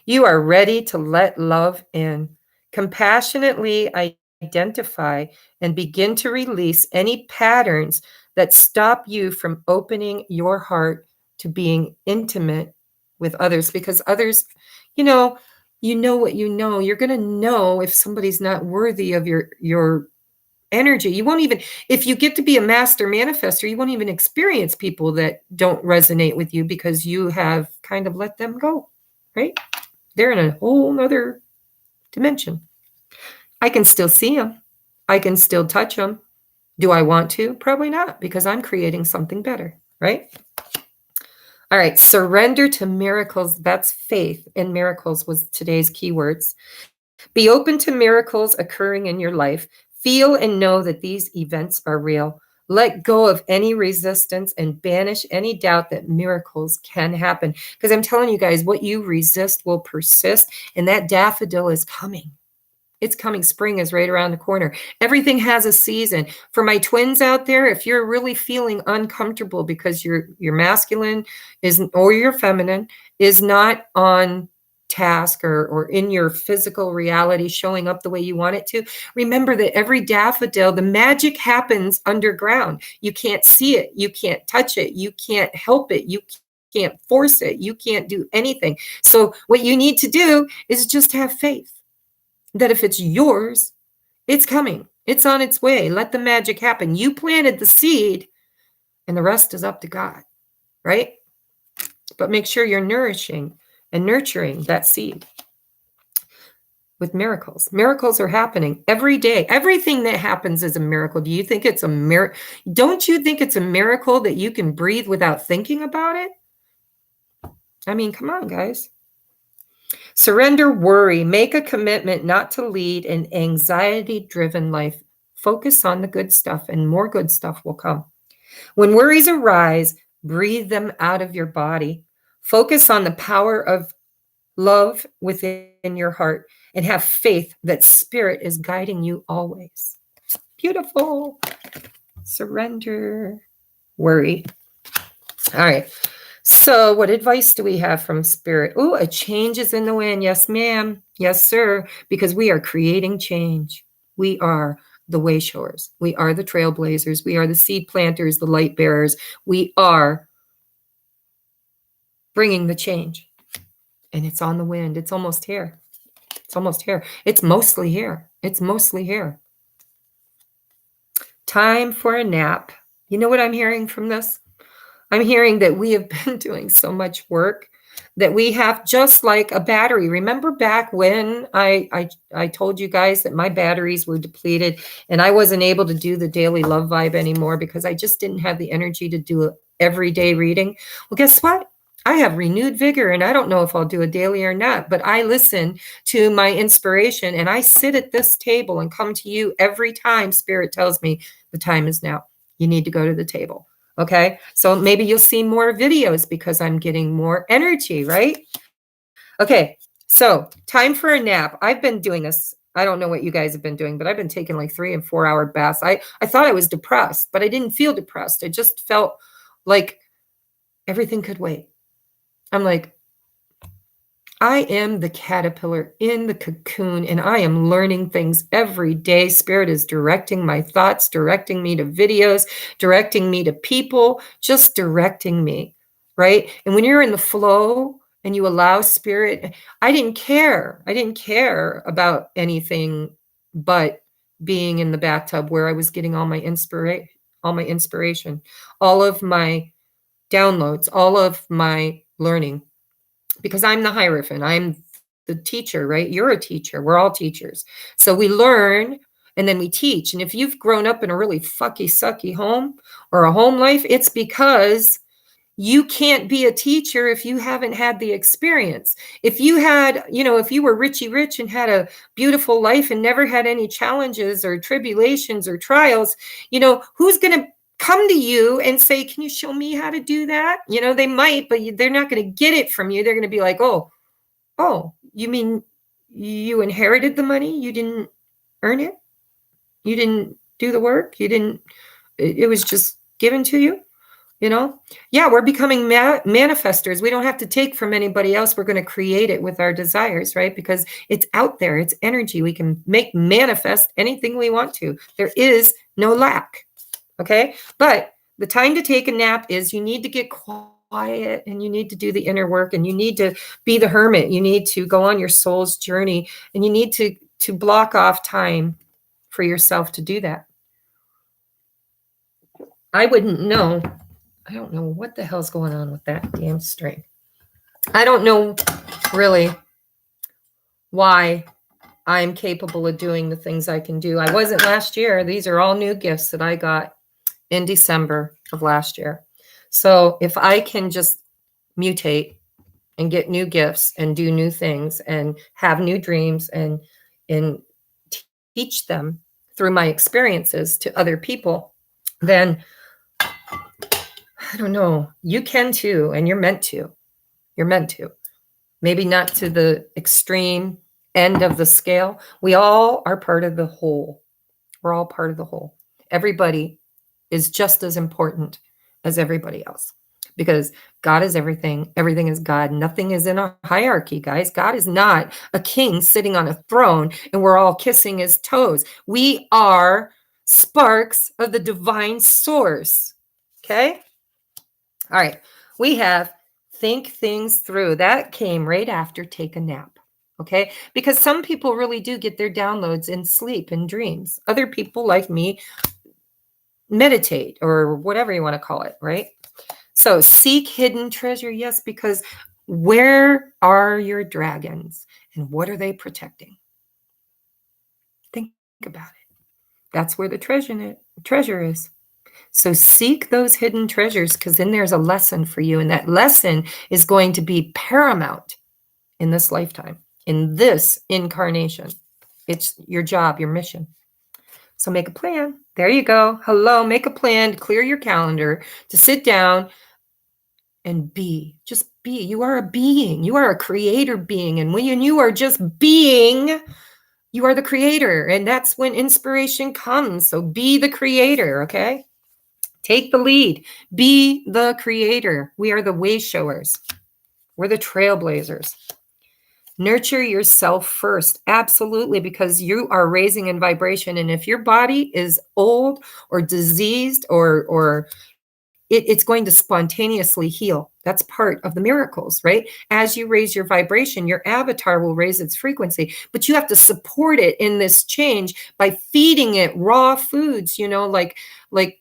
You are ready to let love in. Compassionately identify and begin to release any patterns that stop you from opening your heart to being intimate with others, because others, you know what you know. You're going to know if somebody's not worthy of your energy. You won't even, if you get to be a master manifester, you won't even experience people that don't resonate with you, because you have kind of let them go, right? They're in a whole nother dimension. I can still see them. I can still touch them. Do I want to? Probably not, because I'm creating something better, right? All right, surrender to miracles. That's faith, and miracles was today's keywords. Be open to miracles occurring in your life. Feel and know that these events are real. Let go of any resistance and banish any doubt that miracles can happen. Because I'm telling you guys, what you resist will persist, and that daffodil is coming. It's coming. Spring is right around the corner. Everything has a season. For my twins out there, if you're really feeling uncomfortable because your masculine is or your feminine is not on task or in your physical reality showing up the way you want it to, remember that every daffodil, the magic happens underground. You can't see it. You can't touch it. You can't help it. You can't force it. You can't do anything. So what you need to do is just have faith that if it's yours, it's coming. It's on its way. Let the magic happen. You planted the seed, and the rest is up to God, right? But make sure you're nourishing and nurturing that seed with miracles. Miracles are happening every day. Everything that happens is a miracle. Do you think it's a miracle? Don't you think it's a miracle that you can breathe without thinking about it? I mean, come on, guys. Surrender worry. Make a commitment not to lead an anxiety-driven life. Focus on the good stuff, and more good stuff will come. When worries arise, breathe them out of your body. Focus on the power of love within your heart and have faith that Spirit is guiding you always. Beautiful. Surrender worry. All right. So what advice do we have from Spirit? Oh, a change is in the wind. Yes, ma'am. Yes, sir. Because we are creating change. We are the way showers. We are the trailblazers. We are the seed planters, the light bearers. We are bringing the change. And it's on the wind. It's almost here. It's almost here. It's mostly here. It's mostly here. Time for a nap. You know what I'm hearing from this? I'm hearing that we have been doing so much work that we have, just like a battery. Remember back when I told you guys that my batteries were depleted and I wasn't able to do the daily love vibe anymore because I just didn't have the energy to do an everyday reading. Well, guess what? I have renewed vigor, and I don't know if I'll do a daily or not, but I listen to my inspiration and I sit at this table and come to you every time Spirit tells me the time is now. You need to go to the table. Okay, so maybe you'll see more videos because I'm getting more energy, right? Okay, so time for a nap. I've been doing this. I don't know what you guys have been doing, but I've been taking like 3 and 4 hour baths. I thought I was depressed, but I didn't feel depressed. I just felt like everything could wait. I'm like, I am the caterpillar in the cocoon, and I am learning things every day. Spirit is directing my thoughts, directing me to videos, directing me to people, just directing me, right? And when you're in the flow and you allow Spirit, I didn't care. I didn't care about anything but being in the bathtub where I was getting all my inspiration, all of my downloads, all of my learning. Because I'm the Hierophant. I'm the teacher, right? You're a teacher. We're all teachers. So we learn and then we teach. And if you've grown up in a really fucky, sucky home or a home life, it's because you can't be a teacher if you haven't had the experience. If you had, if you were Richie Rich and had a beautiful life and never had any challenges or tribulations or trials, who's going to come to you and say, can you show me how to do that? They might, but they're not going to get it from you. They're going to be like, oh, you mean you inherited the money? You didn't earn it? You didn't do the work? It was just given to you? Yeah, we're becoming manifestors. We don't have to take from anybody else. We're going to create it with our desires, right? Because it's out there. It's energy. We can make manifest anything we want to. There is no lack. Okay. But the time to take a nap is you need to get quiet and you need to do the inner work and you need to be the hermit. You need to go on your soul's journey and you need to block off time for yourself to do that. I wouldn't know. I don't know what the hell's going on with that damn string. I don't know really why I'm capable of doing the things I can do. I wasn't last year. These are all new gifts that I got in December of last year. So if I can just mutate and get new gifts and do new things and have new dreams and teach them through my experiences to other people, then I don't know, you can too, and you're meant to. You're meant to. Maybe not to the extreme end of the scale. We all are part of the whole. We're all part of the whole. Everybody is just as important as everybody else because God is everything. Everything is God. Nothing is in a hierarchy, guys. God is not a king sitting on a throne and we're all kissing his toes. We are sparks of the divine source. Okay? All right. We have think things through. That came right after take a nap. Okay? Because some people really do get their downloads in sleep and dreams. Other people like me meditate or whatever you want to call it, right? So seek hidden treasure. Yes, because where are your dragons and what are they protecting? Think about it. That's where the treasure is. So seek those hidden treasures because then there's a lesson for you. And that lesson is going to be paramount in this lifetime, in this incarnation. It's your job, your mission. So make a plan. There you go. Hello, make a plan to clear your calendar, to sit down and be. Just be. You are a being. You are a creator being. And when you are just being, you are the creator. And that's when inspiration comes. So be the creator, okay? Take the lead. Be the creator. We are the way showers. We're the trailblazers. Nurture yourself first. Absolutely, because you are raising in vibration. And if your body is old or diseased or it's going to spontaneously heal. That's part of the miracles, right? As you raise your vibration, your avatar will raise its frequency, but you have to support it in this change by feeding it raw foods, like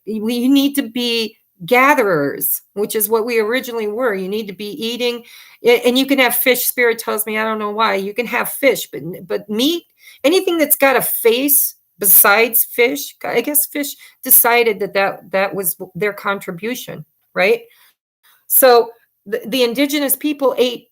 you need to be gatherers, which is what we originally were. You need to be eating, and you can have fish. Spirit tells me, I don't know why. You can have fish, but meat, anything that's got a face besides fish, I guess fish decided that was their contribution, right? So the indigenous people ate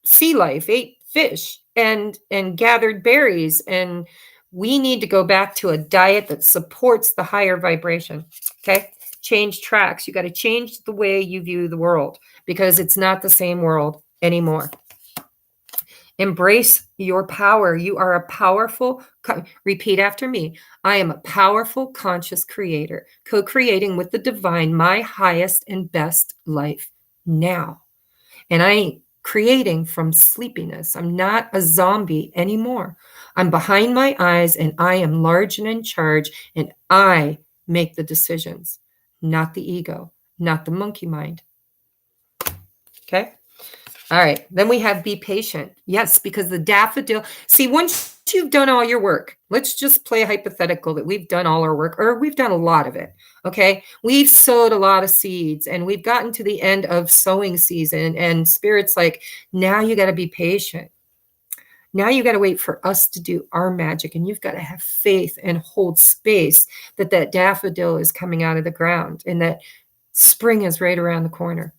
sea life, ate fish and gathered berries, and we need to go back to a diet that supports the higher vibration. Okay? Change tracks. You got to change the way you view the world because it's not the same world anymore. Embrace your power. You are a powerful, repeat after me. I am a powerful, conscious creator, co-creating with the divine my highest and best life now. And I ain't creating from sleepiness. I'm not a zombie anymore. I'm behind my eyes and I am large and in charge and I make the decisions, not the ego, not the monkey mind. Okay? All right. Then we have be patient. Yes, because the daffodil. See, once you've done all your work, let's just play hypothetical that we've done all our work or we've done a lot of it. Okay. We've sowed a lot of seeds and we've gotten to the end of sowing season and Spirit's like, now you got to be patient. Now you got to wait for us to do our magic and you've got to have faith and hold space that daffodil is coming out of the ground and that spring is right around the corner.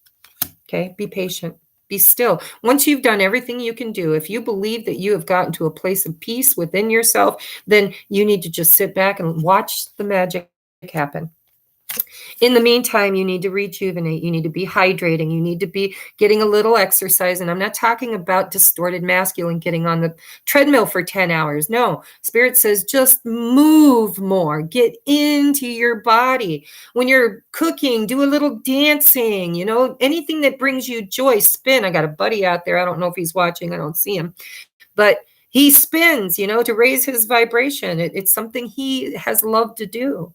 Okay. Be patient. Be still. Once you've done everything you can do, if you believe that you have gotten to a place of peace within yourself, then you need to just sit back and watch the magic happen. In the meantime, you need to rejuvenate. You need to be hydrating. You need to be getting a little exercise. And I'm not talking about distorted masculine getting on the treadmill for 10 hours. No, Spirit says just move more. Get into your body. When you're cooking, do a little dancing, anything that brings you joy, spin. I got a buddy out there. I don't know if he's watching. I don't see him. But he spins, to raise his vibration. It's something he has loved to do.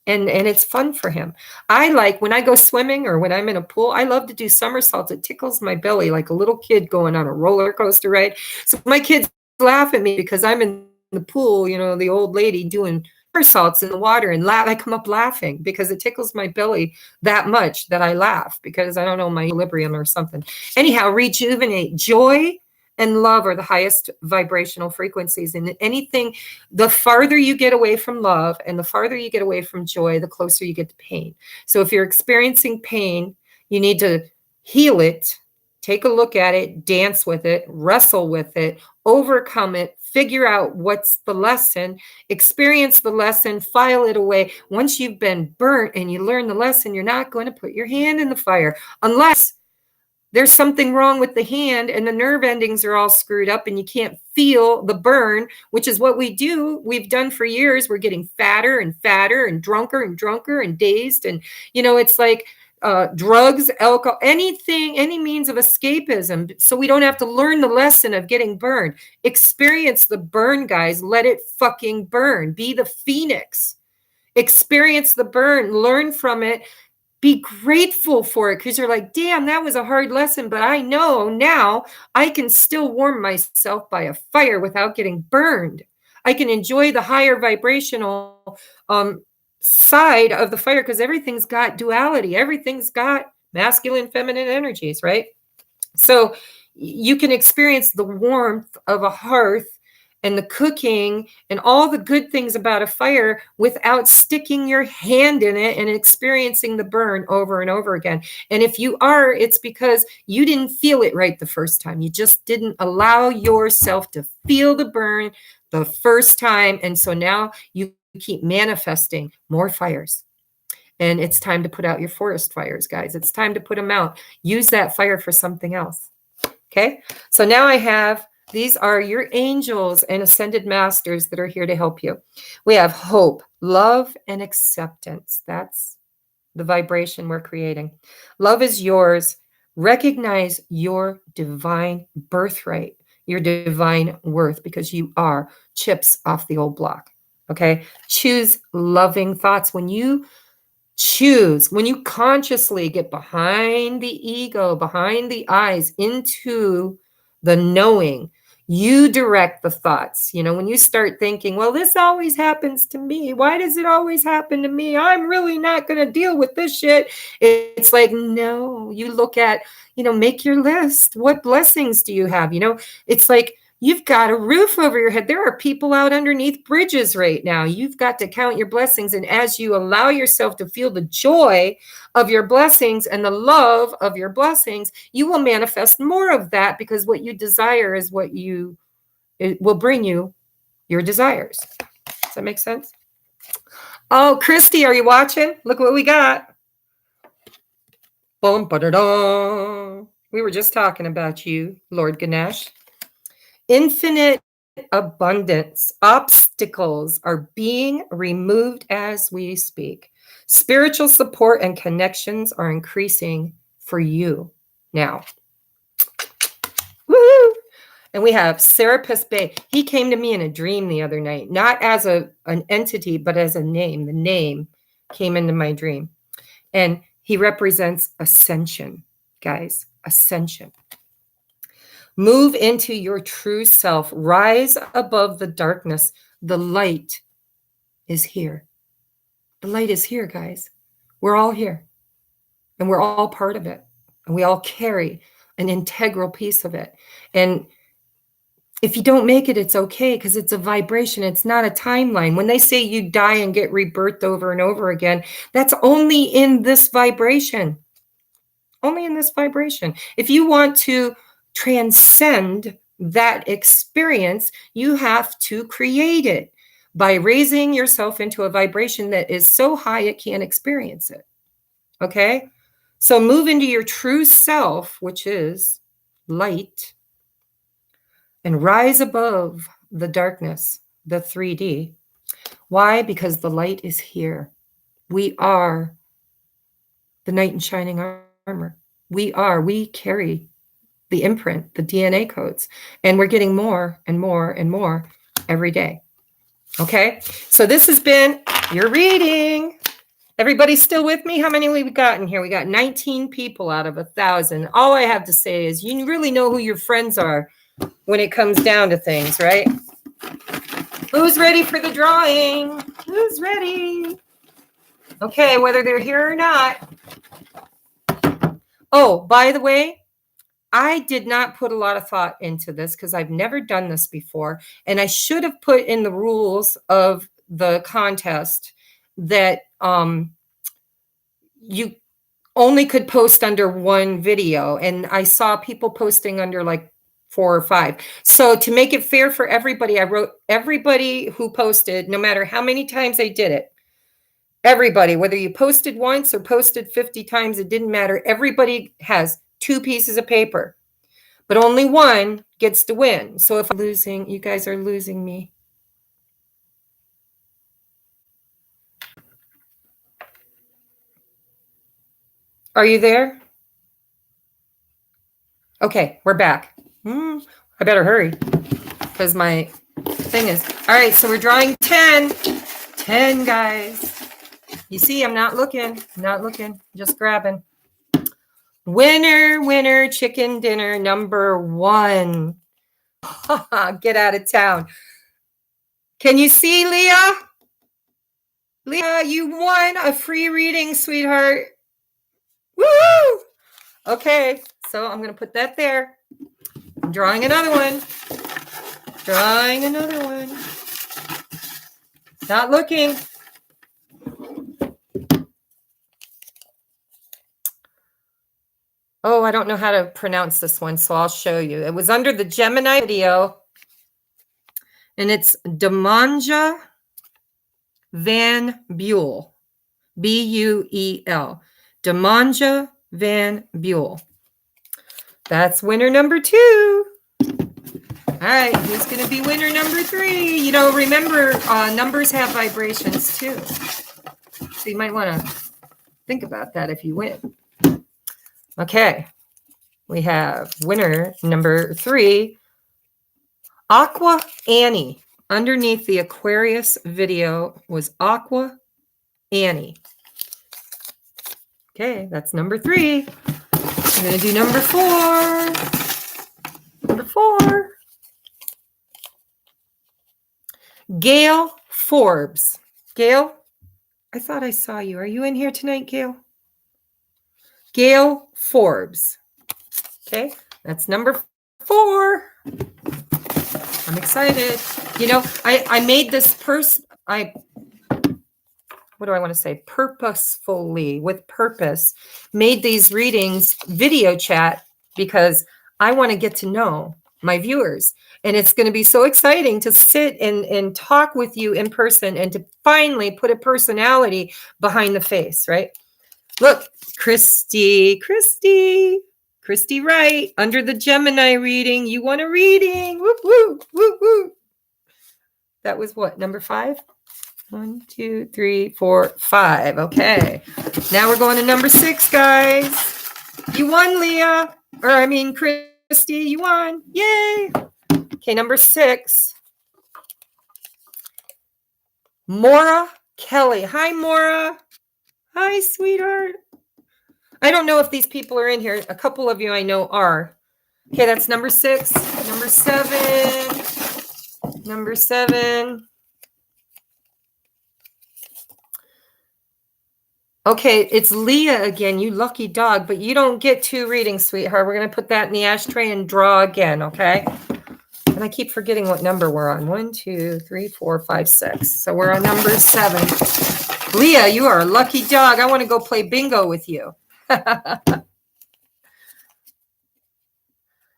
And it's fun for him. I like when I go swimming or when I'm in a pool, I love to do somersaults. It tickles my belly like a little kid going on a roller coaster ride. So my kids laugh at me because I'm in the pool, the old lady doing somersaults in the water and I come up laughing because it tickles my belly that much that I laugh because I don't know, my equilibrium or something. Anyhow, rejuvenate. Joy and love are the highest vibrational frequencies. And anything, the farther you get away from love and the farther you get away from joy, the closer you get to pain. So if you're experiencing pain, you need to heal it, take a look at it, dance with it, wrestle with it, overcome it, figure out what's the lesson, experience the lesson, file it away. Once you've been burnt and you learn the lesson, you're not going to put your hand in the fire unless there's something wrong with the hand and the nerve endings are all screwed up and you can't feel the burn, which is what we've done for years. We're getting fatter and fatter and drunker and dazed. And, it's like drugs, alcohol, anything, any means of escapism. So we don't have to learn the lesson of getting burned. Experience the burn, guys. Let it fucking burn. Be the phoenix. Experience the burn. Learn from it. Be grateful for it, because you're like, damn, that was a hard lesson, but I know now I can still warm myself by a fire without getting burned. I can enjoy the higher vibrational side of the fire, because everything's got duality. Everything's got masculine, feminine energies, right? So you can experience the warmth of a hearth and the cooking and all the good things about a fire without sticking your hand in it and experiencing the burn over and over again. And if you are, it's because you didn't feel it right the first time. You just didn't allow yourself to feel the burn the first time. And so now you keep manifesting more fires. And it's time to put out your forest fires, guys. It's time to put them out. Use that fire for something else. Okay? So now these are your angels and ascended masters that are here to help you. We have hope, love, and acceptance. That's the vibration we're creating. Love is yours. Recognize your divine birthright, your divine worth, because you are chips off the old block. Okay? Choose loving thoughts. When you consciously get behind the ego, behind the eyes, into the knowing, you direct the thoughts. When you start thinking, well, this always happens to me. Why does it always happen to me? I'm really not going to deal with this shit. It's like, no, you look at, make your list. What blessings do you have? It's like, you've got a roof over your head. There are people out underneath bridges right now. You've got to count your blessings. And as you allow yourself to feel the joy of your blessings and the love of your blessings, you will manifest more of that, because what you desire is it will bring you your desires. Does that make sense? Oh, Christy, are you watching? Look what we got. Bum, ba-da-da. We were just talking about you, Lord Ganesh. Infinite abundance. Obstacles are being removed as we speak. Spiritual support and connections are increasing for you now. Woo! And we have Serapis Bey. He came to me in a dream the other night, not as an entity, but as a name. The name came into my dream. And he represents ascension, guys. Ascension. Move into your true self. Rise above the darkness. The light is here. The light is here, guys. We're all here. And we're all part of it. And we all carry an integral piece of it. And if you don't make it, it's okay, because it's a vibration. It's not a timeline. When they say you die and get rebirthed over and over again, that's only in this vibration. Only in this vibration. If you want to transcend that experience, you have to create it by raising yourself into a vibration that is so high it can't experience it. Okay? So move into your true self, which is light, and rise above the darkness, the 3D. Why? Because the light is here. We are the knight in shining armor. We carry the imprint, the DNA codes, and we're getting more and more and more every day. Okay, so this has been your reading. Everybody still with me? How many we got in here? We got 19 people out of 1,000. All I have to say is you really know who your friends are when it comes down to things, right? Who's ready for the drawing? Who's ready? Okay, whether they're here or not. Oh, by the way, I did not put a lot of thought into this because I've never done this before. And I should have put in the rules of the contest that you only could post under one video. And I saw people posting under like 4 or 5. So to make it fair for everybody, I wrote everybody who posted, no matter how many times they did it, everybody, whether you posted once or posted 50 times, it didn't matter. Everybody has 2 pieces of paper, but only one gets to win. So if I'm losing, you guys are losing me. Are you there? Okay, we're back. I better hurry because my thing is, all right, so we're drawing 10. 10, guys. You see, I'm not looking, just grabbing. Winner, chicken dinner, number 1. Get out of town. Can you see, Leah? Leah, you won a free reading, sweetheart. Woo! Okay, so I'm going to put that there. I'm drawing another one. Not looking. Oh, I don't know how to pronounce this one, so I'll show you. It was under the Gemini video, and it's Demanja Van Buell, B-U-E-L. Demanja Van Buell. That's winner number 2. All right, who's going to be winner number 3? You know, remember, numbers have vibrations too. So you might want to think about that if you win. Okay, we have winner number 3, Aqua Annie. Underneath the Aquarius video was Aqua Annie. Okay, that's number 3. I'm going to do number 4. Number 4. Gail Forbes. Gail, I thought I saw you. Are you in here tonight, Gail? Gail Forbes. Okay, that's number 4. I'm excited. You know, I made this purposefully, with purpose, made these readings video chat because I want to get to know my viewers. And it's going to be so exciting to sit and talk with you in person and to finally put a personality behind the face, right? Look, Christy Wright, under the Gemini reading. You want a reading? Whoop, whoop, whoop, whoop. That was what, number 5? 1, 2, 3, 4, 5. Okay. Now we're going to number 6, guys. You won, Leah. Christy, you won. Yay. Okay, number 6. Maura Kelly. Hi, Maura. Hi, sweetheart. I don't know if these people are in here. A couple of you I know are. Okay, that's number 6. Number 7. Number 7. Okay, it's Leah again, you lucky dog, but you don't get 2 readings, sweetheart. We're going to put that in the ashtray and draw again, okay? And I keep forgetting what number we're on. 1, 2, 3, 4, 5, 6. So we're on number 7. Leah, you are a lucky dog. I want to go play bingo with you.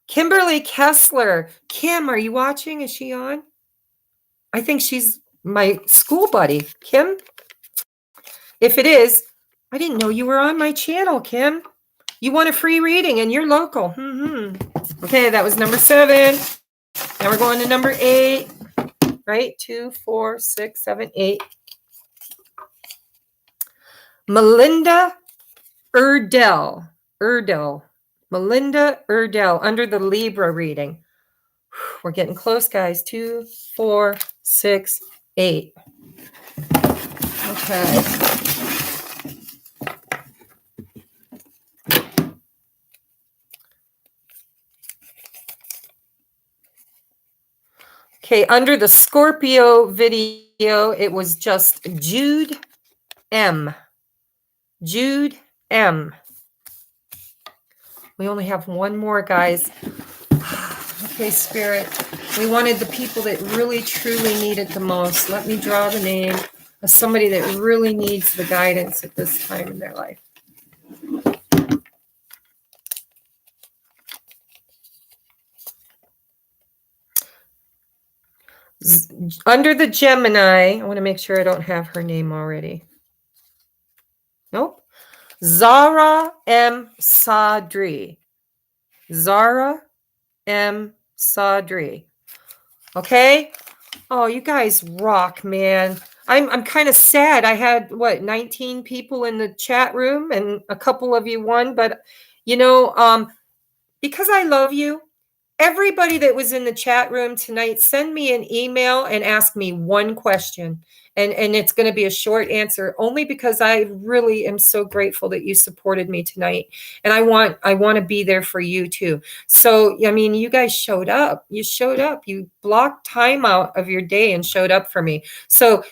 Kimberly Kessler. Kim, are you watching? Is she on? I think she's my school buddy. Kim? If it is, I didn't know you were on my channel, Kim. You want a free reading and you're local. Okay, that was number 7. Now we're going to number 8. Right? 2, 4, 6, 7, 8. Melinda Erdell. Melinda Erdell under the Libra reading. We're getting close, guys. 2, 4, 6, 8. Okay. Okay, under the Scorpio video, it was just Jude M. Jude M. We only have one more, guys. Okay, Spirit. We wanted the people that really, truly need it the most. Let me draw the name of somebody that really needs the guidance at this time in their life. Under the Gemini, I want to make sure I don't have her name already. Nope. Zara M. Sadri. Zara M. Sadri. Okay? Oh, you guys rock, man. I'm kind of sad. I had 19 people in the chat room and a couple of you won, but because I love you, everybody that was in the chat room tonight, send me an email and ask me one question. And it's going to be a short answer, only because I really am so grateful that you supported me tonight. And I want to be there for you too. So, I mean, you guys showed up. You showed up. You blocked time out of your day and showed up for me. So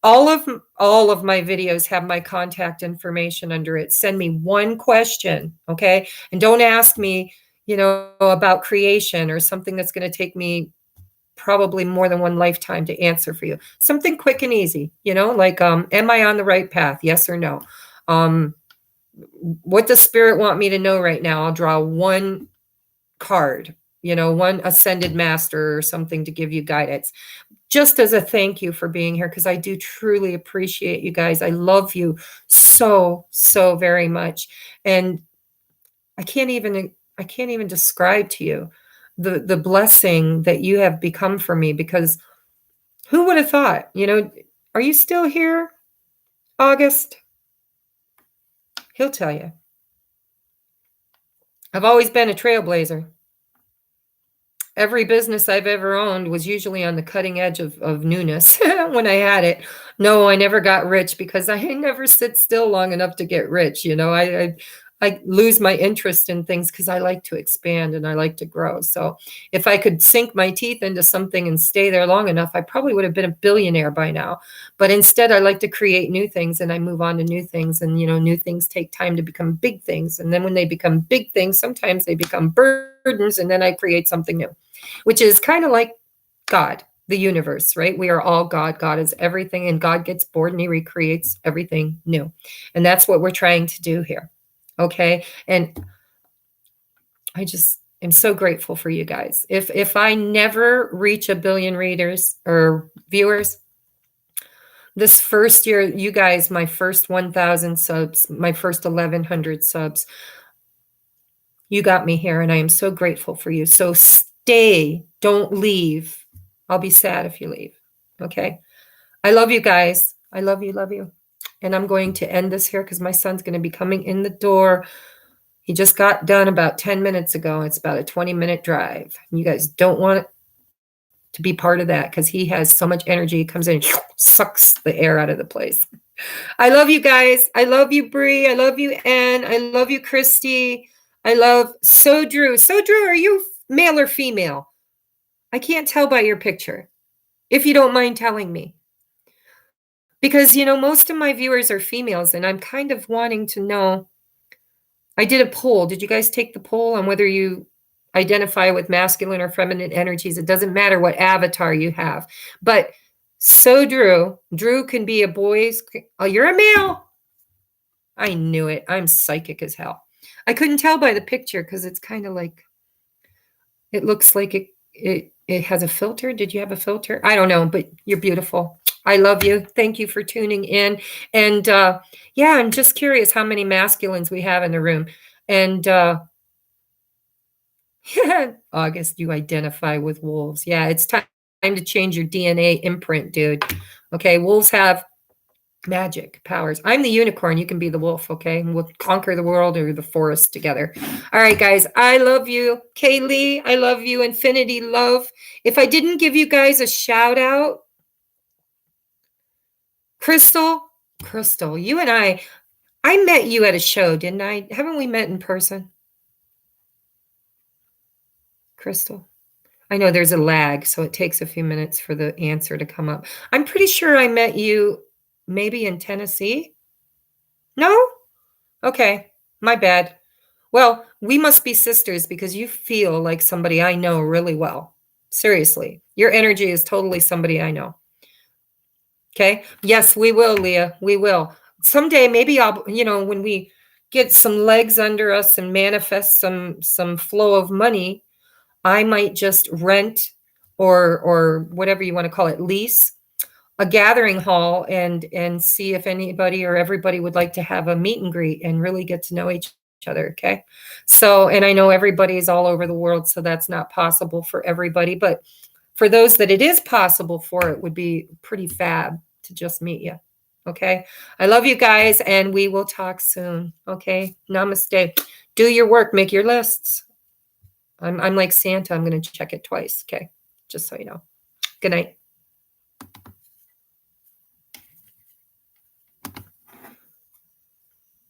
all of my videos have my contact information under it. Send me one question, okay? And don't ask me, about creation or something that's going to take me probably more than one lifetime to answer for you. Something quick and easy, like am I on the right path? Yes or no. What does spirit want me to know right now? I'll draw one card, one ascended master or something to give you guidance, just as a thank you for being here, because I do truly appreciate you guys. I love you so, so very much. And I can't even describe to you the blessing that you have become for me, because who would have thought, are you still here, August? He'll tell you. I've always been a trailblazer. Every business I've ever owned was usually on the cutting edge of newness when I had it. No, I never got rich because I never sit still long enough to get rich. I lose my interest in things because I like to expand and I like to grow. So if I could sink my teeth into something and stay there long enough, I probably would have been a billionaire by now. But instead, I like to create new things and I move on to new things. And, new things take time to become big things. And then when they become big things, sometimes they become burdens. And then I create something new, which is kind of like God, the universe, right? We are all God. God is everything. And God gets bored and he recreates everything new. And that's what we're trying to do here. Okay. And I just am so grateful for you guys. If I never reach 1 billion readers or viewers, this first year, you guys, my first 1,000 subs, my first 1,100 subs, you got me here, and I am so grateful for you. So stay, don't leave. I'll be sad if you leave. Okay. I love you guys. I love you, love you. And I'm going to end this here because my son's going to be coming in the door. He just got done about 10 minutes ago. It's about a 20-minute drive. You guys don't want to be part of that because he has so much energy. He comes in and sucks the air out of the place. I love you guys. I love you, Bree. I love you, Ann. I love you, Christy. I love Drew. Drew, are you male or female? I can't tell by your picture. If you don't mind telling me. Because, most of my viewers are females, and I'm kind of wanting to know. I did a poll. Did you guys take the poll on whether you identify with masculine or feminine energies? It doesn't matter what avatar you have. But Drew can be a boy's. Oh, you're a male. I knew it. I'm psychic as hell. I couldn't tell by the picture because it's kind of like, it looks like it has a filter. Did you have a filter? I don't know, but you're beautiful. I love you. Thank you for tuning in. And I'm just curious how many masculines we have in the room. And August, you identify with wolves. Yeah, it's time to change your DNA imprint, dude. Okay, wolves have magic powers. I'm the unicorn. You can be the wolf, okay? And we'll conquer the world or the forest together. All right, guys. I love you. Kaylee, I love you. Infinity love. If I didn't give you guys a shout out, Crystal, you and I met you at a show, didn't I? Haven't we met in person? Crystal. I know there's a lag, so it takes a few minutes for the answer to come up. I'm pretty sure I met you maybe in Tennessee. No? Okay, my bad. Well, we must be sisters because you feel like somebody I know really well. Seriously, your energy is totally somebody I know. Okay? Yes, we will, Leah. We will. Someday, maybe I'll, when we get some legs under us and manifest some flow of money, I might just rent or whatever you want to call it, lease a gathering hall and see if anybody or everybody would like to have a meet and greet and really get to know each other. Okay. So, and I know everybody's all over the world, so that's not possible for everybody, but for those that it is possible for, it would be pretty fab to just meet you. Okay. I love you guys, and we will talk soon. Okay. Namaste. Do your work, make your lists. I'm like Santa. I'm going to check it twice. Okay. Just so you know. Good night.